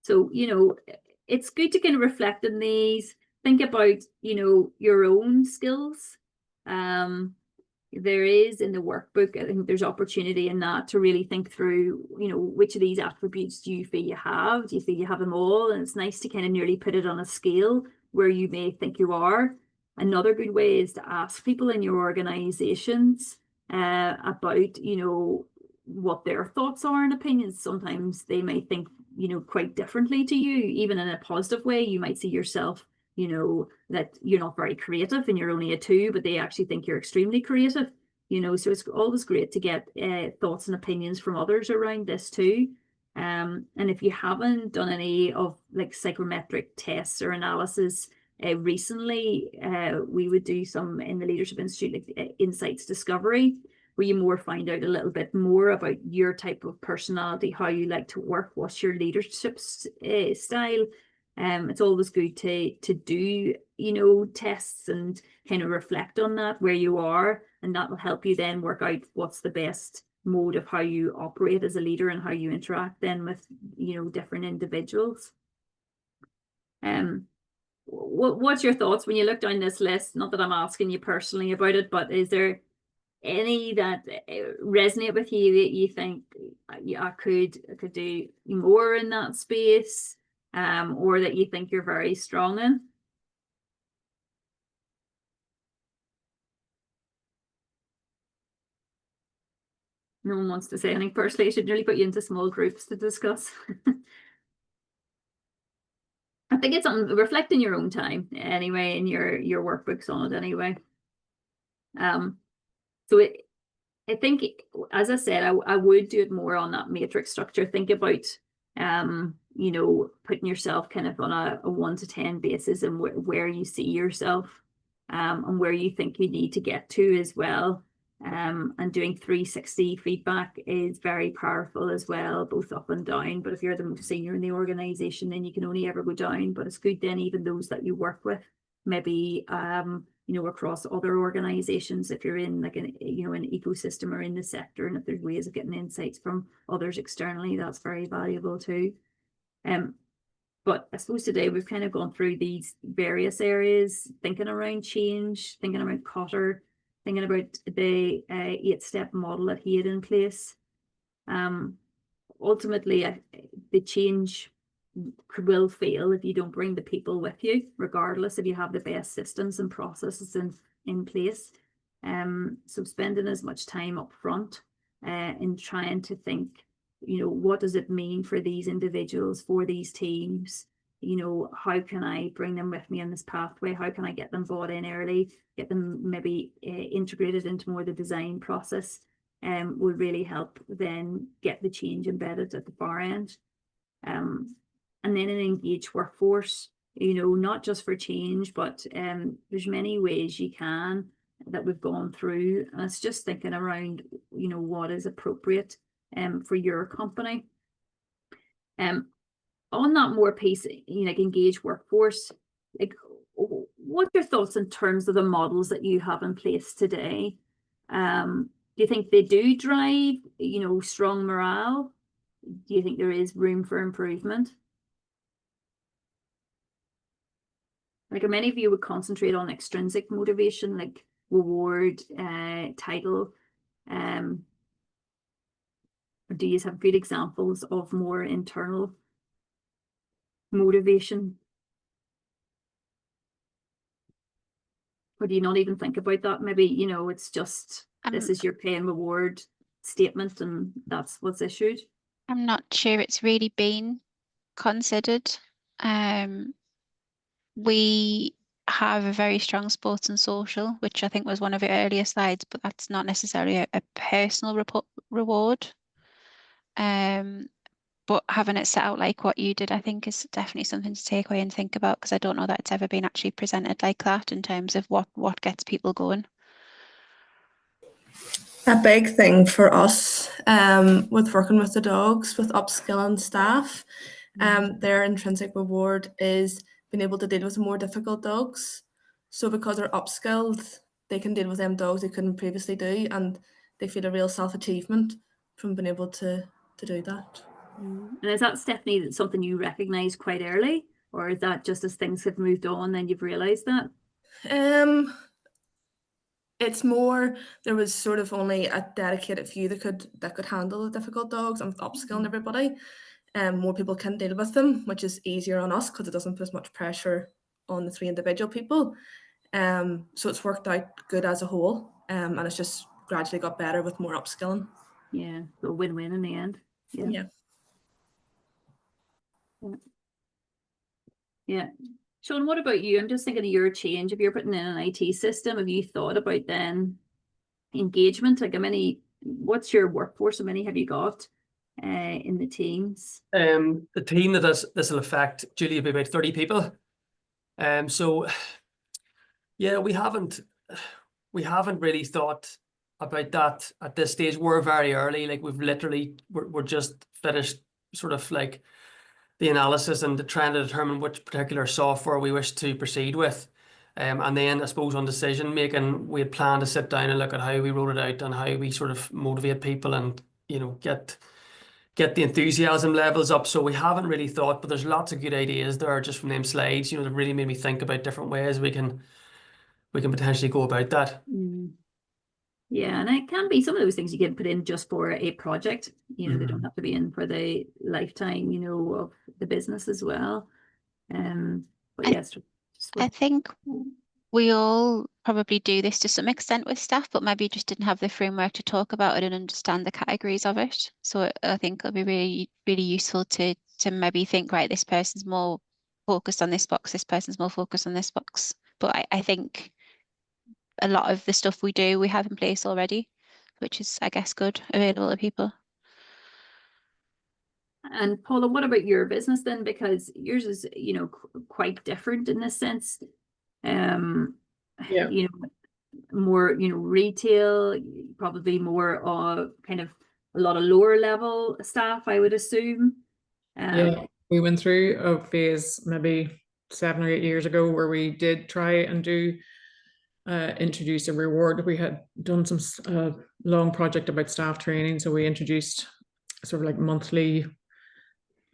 So, you know, it's good to kind of reflect on these, think about, you know, your own skills. There is in the workbook, I think there's opportunity in that to really think through, you know, which of these attributes do you feel you have? Do you feel you have them all? And it's nice to kind of nearly put it on a scale where you may think you are. Another good way is to ask people in your organizations about, you know, what their thoughts are and opinions. Sometimes they may think, you know, quite differently to you, even in a positive way. You might see yourself, you know, that you're not very creative and you're only a 2, but they actually think you're extremely creative, you know. So it's always great to get thoughts and opinions from others around this too. And if you haven't done any of like psychometric tests or analysis recently, we would do some in the Leadership Institute, like Insights Discovery, where you more find out a little bit more about your type of personality, how you like to work, what's your leadership style. It's always good to do, you know, tests and kind of reflect on that, where you are, and that will help you then work out what's the best mode of how you operate as a leader and how you interact then with, you know, different individuals. What's your thoughts when you look down this list? Not that I'm asking you personally about it, but is there any that resonate with you that you think, yeah, I could do more in that space, or that you think you're very strong in? No one wants to say anything personally. I should really put you into small groups to discuss. I think it's on reflecting your own time anyway, and your workbooks on it anyway. So I think, as I said, I would do it more on that matrix structure. Think about, you know, putting yourself kind of on a 1 to 10 basis, and where you see yourself, and where you think you need to get to as well. And doing 360 feedback is very powerful as well, both up and down. But if you're the most senior in the organization, then you can only ever go down. But it's good then, even those that you work with, maybe, you you know, across other organizations, if you're in like an, you know, an ecosystem or in the sector, and if there's ways of getting insights from others externally, that's very valuable too. But I suppose today we've kind of gone through these various areas, thinking around change, thinking about Kotter, thinking about the 8-step model that he had in place. Ultimately, the change will fail if you don't bring the people with you, regardless if you have the best systems and processes in place. So spending as much time up front in trying to think, you know, what does it mean for these individuals, for these teams? You know, how can I bring them with me on this pathway? How can I get them bought in early, get them maybe integrated into more the design process, will really help then get the change embedded at the far end. And then an engaged workforce, you know, not just for change, but there's many ways you can that we've gone through. And it's just thinking around, you know, what is appropriate for your company. On that more piece, you know, like engaged workforce, like what's your thoughts in terms of the models that you have in place today? Do you think they do drive, you know, strong morale? Do you think there is room for improvement? Like, many of you would concentrate on extrinsic motivation, like reward, title, or do you have good examples of more internal motivation? Or do you not even think about that? Maybe, you know, it's just this is your pay and reward statement and that's what's issued. I'm not sure it's really been considered. We have a very strong sports and social, which I think was one of your earlier slides, but that's not necessarily a personal reward. But having it set out like what you did, I think is definitely something to take away and think about, because I don't know that it's ever been actually presented like that in terms of what gets people going. A big thing for us with working with the dogs, with upskilling staff, their intrinsic reward is being able to deal with more difficult dogs. So because they're upskilled, they can deal with them dogs they couldn't previously do, and they feel a real self-achievement from being able to do that. And is that, Stephanie, something you recognise quite early, or is that just as things have moved on then you've realised that? It's more, there was sort of only a dedicated few that could handle the difficult dogs, and with upskilling everybody, more people can deal with them, which is easier on us because it doesn't put as much pressure on the 3 individual people. So it's worked out good as a whole, and it's just gradually got better with more upskilling. Yeah, so win-win in the end. Yeah. Yeah. Sean, what about you? I'm just thinking of your change. If you're putting in an IT system, have you thought about then engagement? Like, what's your workforce? How many have you got in the teams? The team that this will affect, Julie, will be about 30 people. So yeah, we haven't really thought about that at this stage. We're very early. Like, we're just finished sort of like the analysis and trying to determine which particular software we wish to proceed with. And then I suppose on decision making, we had planned to sit down and look at how we roll it out and how we sort of motivate people and, you know, get the enthusiasm levels up. So we haven't really thought, but there's lots of good ideas there just from them slides, you know, that really made me think about different ways we can potentially go about that. Yeah, and it can be some of those things you can put in just for a project. You know, they don't have to be in for the lifetime, you know, of the business as well. But yes, I think we all probably do this to some extent with staff, but maybe just didn't have the framework to talk about it and understand the categories of it. So I think it'll be really, really useful to maybe think, right, this person's more focused on this box, this person's more focused on this box. But I think a lot of the stuff we do, we have in place already, which is, I guess, good, available to people. And Paula, what about your business then? Because yours is, you know, quite different in this sense. Yeah. You know, more, you know, retail, probably more of kind of a lot of lower level staff, I would assume. Yeah, we went through a phase maybe 7 or 8 years ago where we did try and do introduce a reward. We had done some long project about staff training, so we introduced sort of like monthly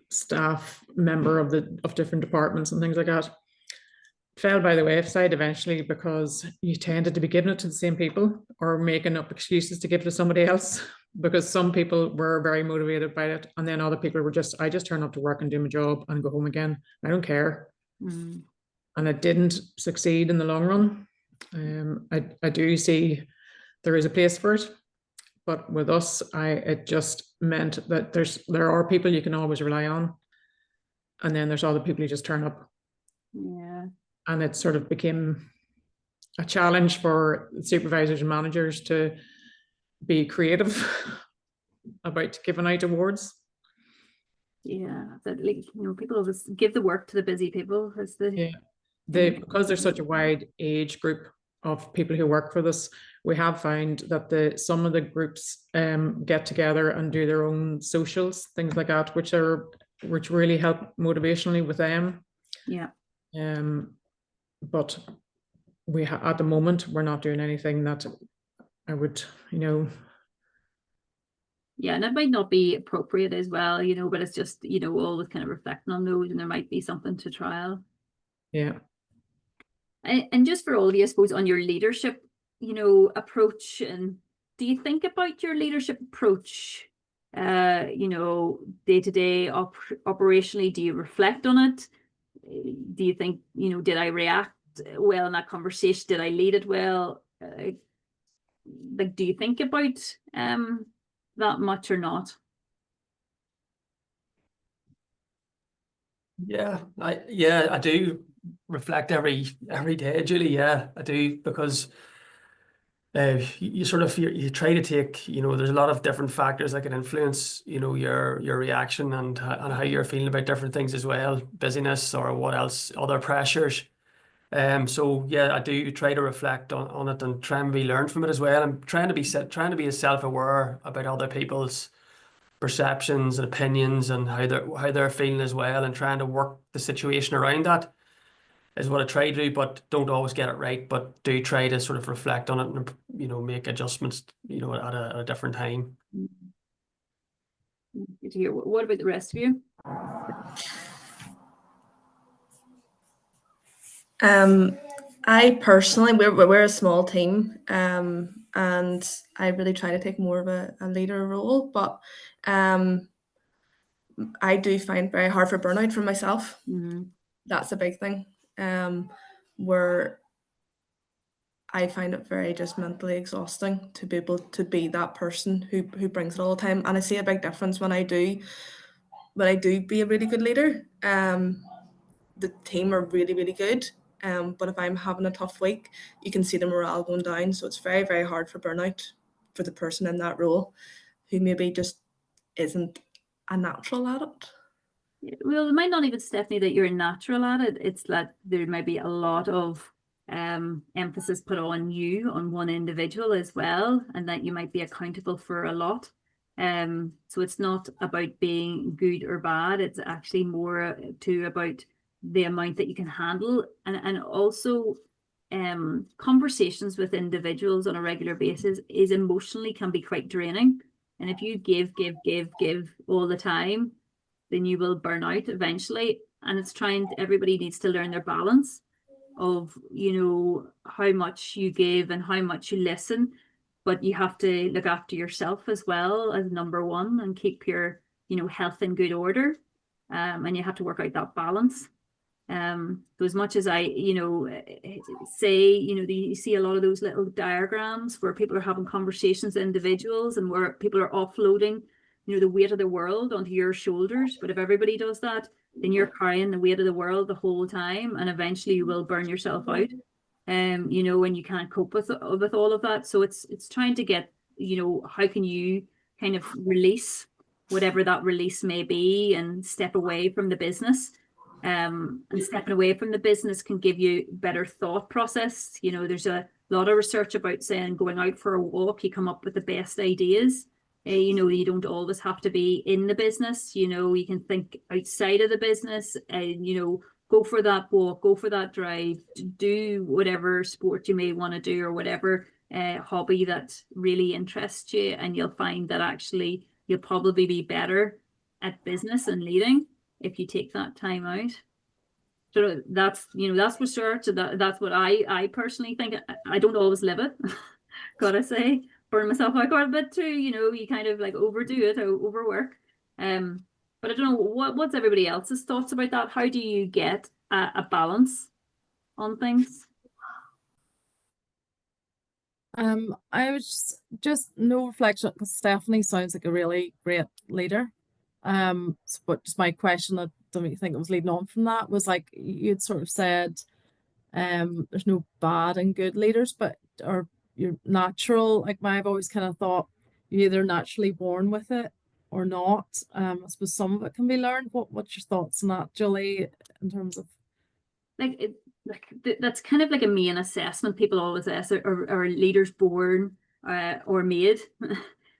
staff member of different departments and things like that. Fell by the wayside eventually because you tended to be giving it to the same people or making up excuses to give to somebody else, because some people were very motivated by it, and then other people were I just turn up to work and do my job and go home again. I don't care. Mm. And it didn't succeed in the long run. I do see there is a place for it, but with us, it just meant that there are people you can always rely on, and then there's other people who just turn up. Yeah. And it sort of became a challenge for supervisors and managers to be creative about giving out awards. Yeah, that, like, you know, people just give the work to the busy people. As the Because there's such a wide age group of people who work for this, we have found that some of the groups get together and do their own socials, things like that, which really help motivationally with them. Yeah. But at the moment we're not doing anything that I would, you know. Yeah, and it might not be appropriate as well, you know, but it's just, you know, always kind of reflecting on those, and there might be something to trial. Yeah. And just for all of you, I suppose, on your leadership, you know, approach, and do you think about your leadership approach, you know, day to day, operationally? Do you reflect on it? Do you think, you know, did I react well in that conversation? Did I lead it well? Like, do you think about that much or not? Yeah, I do reflect every day, Julie. Yeah, I do, because you sort of you try to take, you know, there's a lot of different factors that can influence, you know, your reaction and how you're feeling about different things as well, busyness or what else, other pressures. So yeah, I do try to reflect on it and try and learn from it as well. I'm trying to be as self-aware about other people's perceptions and opinions and how they're feeling as well, and trying to work the situation around that is what I try to do, but don't always get it right, but do try to sort of reflect on it and, you know, make adjustments, you know, at a different time. Good to hear. What about the rest of you? I personally, we're a small team, and I really try to take more of a leader role, but I do find very hard for burnout for myself. Mm-hmm. That's a big thing. Where I find it very just mentally exhausting to be able to be that person who brings it all the time. And I see a big difference when I do be a really good leader. The team are really, really good. But if I'm having a tough week, you can see the morale going down. So it's very, very hard for burnout for the person in that role who maybe just isn't a natural at it. Well, it might not even, Stephanie, that you're a natural at it. It's that there might be a lot of emphasis put on you, on one individual as well, and that you might be accountable for a lot. So it's not about being good or bad. It's actually more about the amount that you can handle, and also conversations with individuals on a regular basis is emotionally can be quite draining. And if you give all the time, then you will burn out eventually. And it's everybody needs to learn their balance of, you know, how much you give and how much you listen, but you have to look after yourself as well as number one, and keep your, you know, health in good order. And you have to work out that balance. So as much as I, you know, say, you know, you see a lot of those little diagrams where people are having conversations with individuals and where people are offloading, you know, the weight of the world onto your shoulders. But if everybody does that, then you're carrying the weight of the world the whole time, and eventually you will burn yourself out. You know, and you can't cope with all of that. So it's trying to get, you know, how can you kind of release whatever that release may be and step away from the business. And stepping away from the business can give you better thought process. You know, there's a lot of research about saying going out for a walk, you come up with the best ideas. You know, you don't always have to be in the business. You know, you can think outside of the business and, you know, go for that walk, go for that drive, do whatever sport you may want to do or whatever hobby that really interests you, and you'll find that actually you'll probably be better at business and leading if you take that time out. So that's research. That's what I personally think. I don't always live it, gotta say. Burn myself out quite a bit too. You kind of like overdo it, overwork. But I don't know what's everybody else's thoughts about that. How do you get a balance on things? I was just no reflection, because Stephanie sounds like a really great leader. But just my question, I don't think it was leading on from that, was like you'd sort of said, there's no bad and good leaders, but or you're natural. Like I've always kind of thought you're either naturally born with it or not. I suppose some of it can be learned. What's your thoughts on that, Julie, in terms of that's kind of like a main assessment people always ask: are leaders born or made?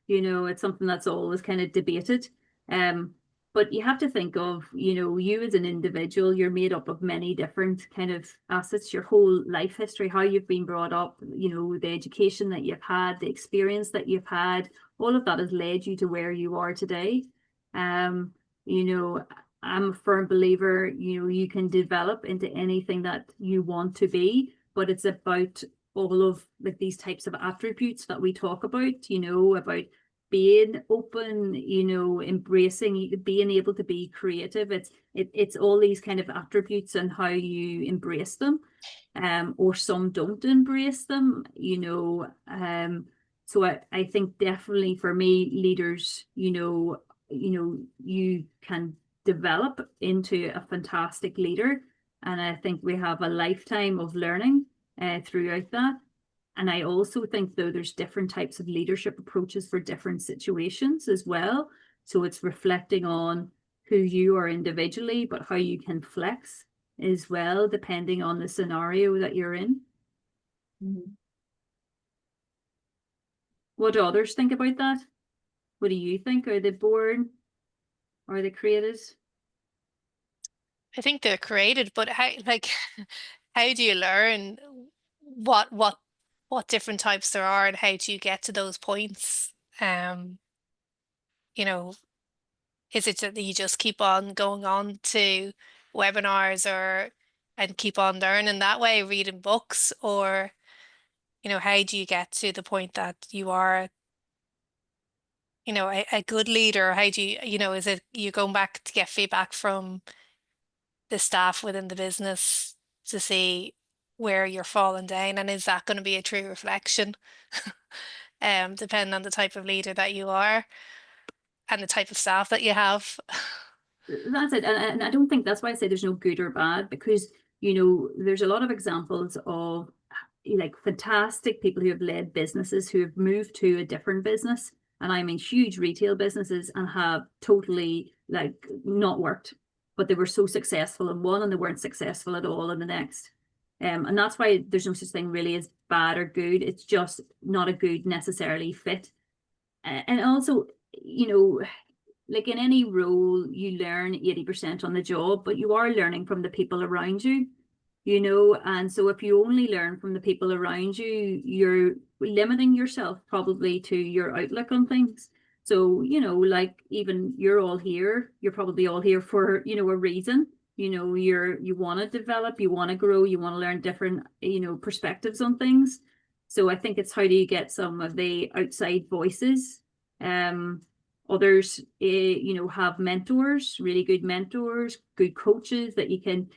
It's something that's always kind of debated. But you have to think of, you as an individual, you're made up of many different kind of assets, your whole life history, how you've been brought up, the education that you've had, the experience that you've had, all of that has led you to where you are today. I'm a firm believer, you can develop into anything that you want to be, but it's about all of like these types of attributes that we talk about, about being open, embracing, being able to be creative. It's all these kind of attributes and how you embrace them, or some don't embrace them, so I think definitely for me, leaders, you can develop into a fantastic leader, and I think we have a lifetime of learning throughout that. And I also think, though, there's different types of leadership approaches for different situations as well. So it's reflecting on who you are individually, but how you can flex as well, depending on the scenario that you're in. Mm-hmm. What do others think about that? What do you think? Are they born? Are they created? I think they're created, but how do you learn what different types there are, and how do you get to those points? Is it that you just keep on going on to webinars and keep on learning that way, reading books, or how do you get to the point that you are a good leader? How do you, is it you going back to get feedback from the staff within the business to see where you're falling down, and is that going to be a true reflection? Depending on the type of leader that you are and the type of staff that you have. That's it. And I don't think that's why I say there's no good or bad, because there's a lot of examples of like fantastic people who have led businesses who have moved to a different business, and I mean huge retail businesses, and have totally like not worked, but they were so successful in one and they weren't successful at all in the next. And that's why there's no such thing really as bad or good. It's just not a good necessarily fit. And also, like in any role, you learn 80% on the job, but you are learning from the people around you, and so if you only learn from the people around you, you're limiting yourself probably to your outlook on things. So, like even you're probably all here for, a reason. You want to develop, you want to grow, you want to learn different, perspectives on things. So I think it's how do you get some of the outside voices. Others, have mentors, really good mentors, good coaches that you can,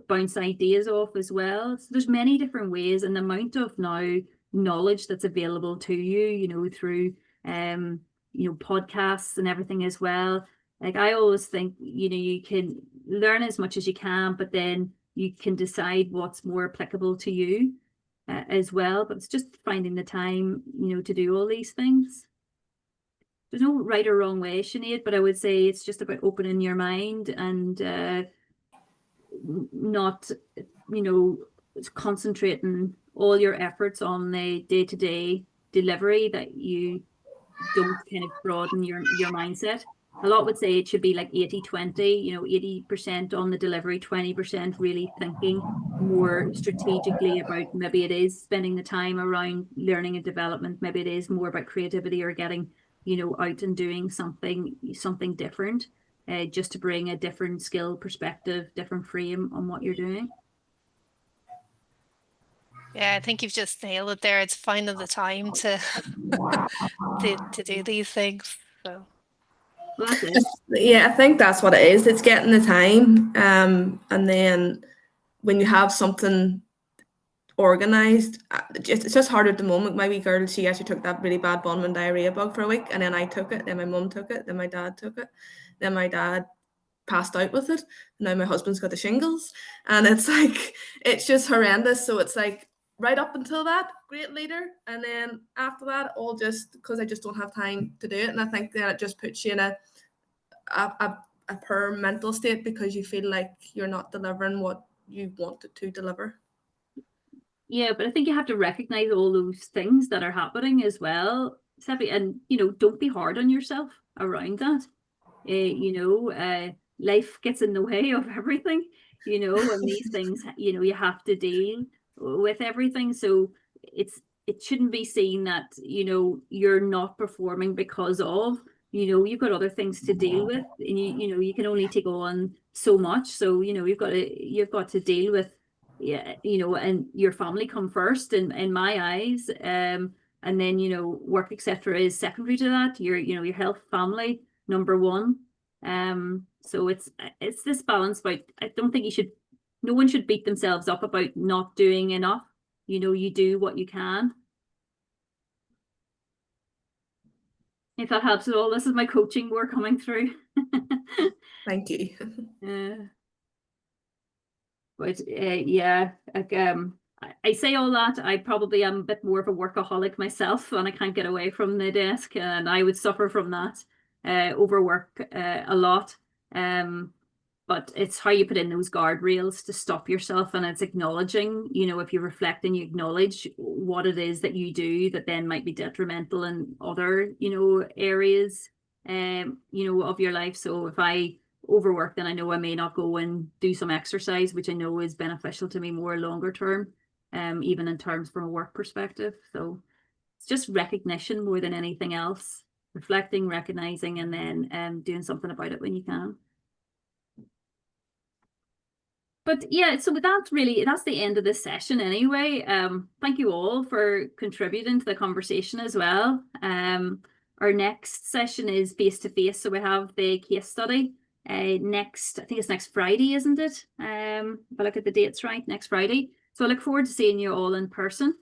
bounce ideas off as well. So there's many different ways, and the amount of now knowledge that's available to you, through, podcasts and everything as well. Like I always think, you can learn as much as you can, but then you can decide what's more applicable to you as well. But it's just finding the time, to do all these things. There's no right or wrong way, Sinead, but I would say it's just about opening your mind and not, concentrating all your efforts on the day-to-day delivery, that you don't kind of broaden your mindset. a lot would say it should be like 80-20, you know, 80% on the delivery, 20% really thinking more strategically about, maybe it is spending the time around learning and development, maybe it is more about creativity or getting, you know, out and doing something different, just to bring a different skill perspective, different frame on what you're doing. Yeah, I think you've just nailed it there. It's finding the time to to do these things. So Well, that's it. Yeah, I think that's what it is. It's getting the time, and then when you have something organized, it's just hard at the moment. My wee girl, she actually took that really bad Bonman diarrhea bug for a week, and then I took it, then my mum took it, then my dad took it, then my dad passed out with it. Now my husband's got the shingles, and it's like, it's just horrendous. So it's like, right up until that, great leader, and then after that, all just because I just don't have time to do it. And I think that it just puts you in a poor mental state, because you feel like you're not delivering what you wanted to deliver. Yeah, but I think you have to recognize all those things that are happening as well, Seppi, and, you know, don't be hard on yourself around that. You know, life gets in the way of everything, you know, and these things, you know, you have to deal with everything. So it shouldn't be seen that, you know, you're not performing because of, you know, you've got other things to deal with, and you know, you can only take on so much. So, you know, you've got to deal with, yeah, you know, and your family come first in my eyes, and then, you know, work, etc. is secondary to that. You know, your health, family, number one. So it's this balance. But I don't think no one should beat themselves up about not doing enough. You know, you do what you can. If that helps at all, this is my coaching more coming through. Thank you. But yeah, like, I say all that. I probably am a bit more of a workaholic myself, and I can't get away from the desk, and I would suffer from that, overwork a lot. But it's how you put in those guardrails to stop yourself, and it's acknowledging, you know, if you reflect and you acknowledge what it is that you do that then might be detrimental in other, you know, areas, you know, of your life. So if I overwork, then I know I may not go and do some exercise, which I know is beneficial to me more longer term, even in terms from a work perspective. So it's just recognition more than anything else, reflecting, recognizing, and then doing something about it when you can. But yeah, so with that, really, that's the end of this session anyway. Thank you all for contributing to the conversation as well. Our next session is face-to-face, so we have the case study next, I think it's next Friday, isn't it? If I look at the dates right, next Friday. So I look forward to seeing you all in person.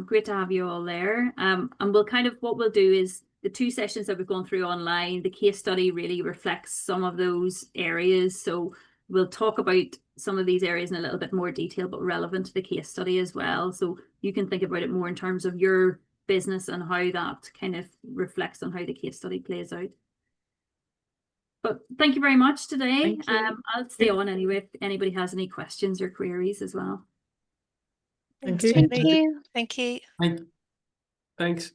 Great to have you all there. And we'll what we'll do is the 2 sessions that we've gone through online, the case study really reflects some of those areas. So we'll talk about some of these areas in a little bit more detail, but relevant to the case study as well. So you can think about it more in terms of your business and how that kind of reflects on how the case study plays out. But thank you very much today. I'll stay on anyway if anybody has any questions or queries as well. Thank you. Thank you. Thank you. Thanks.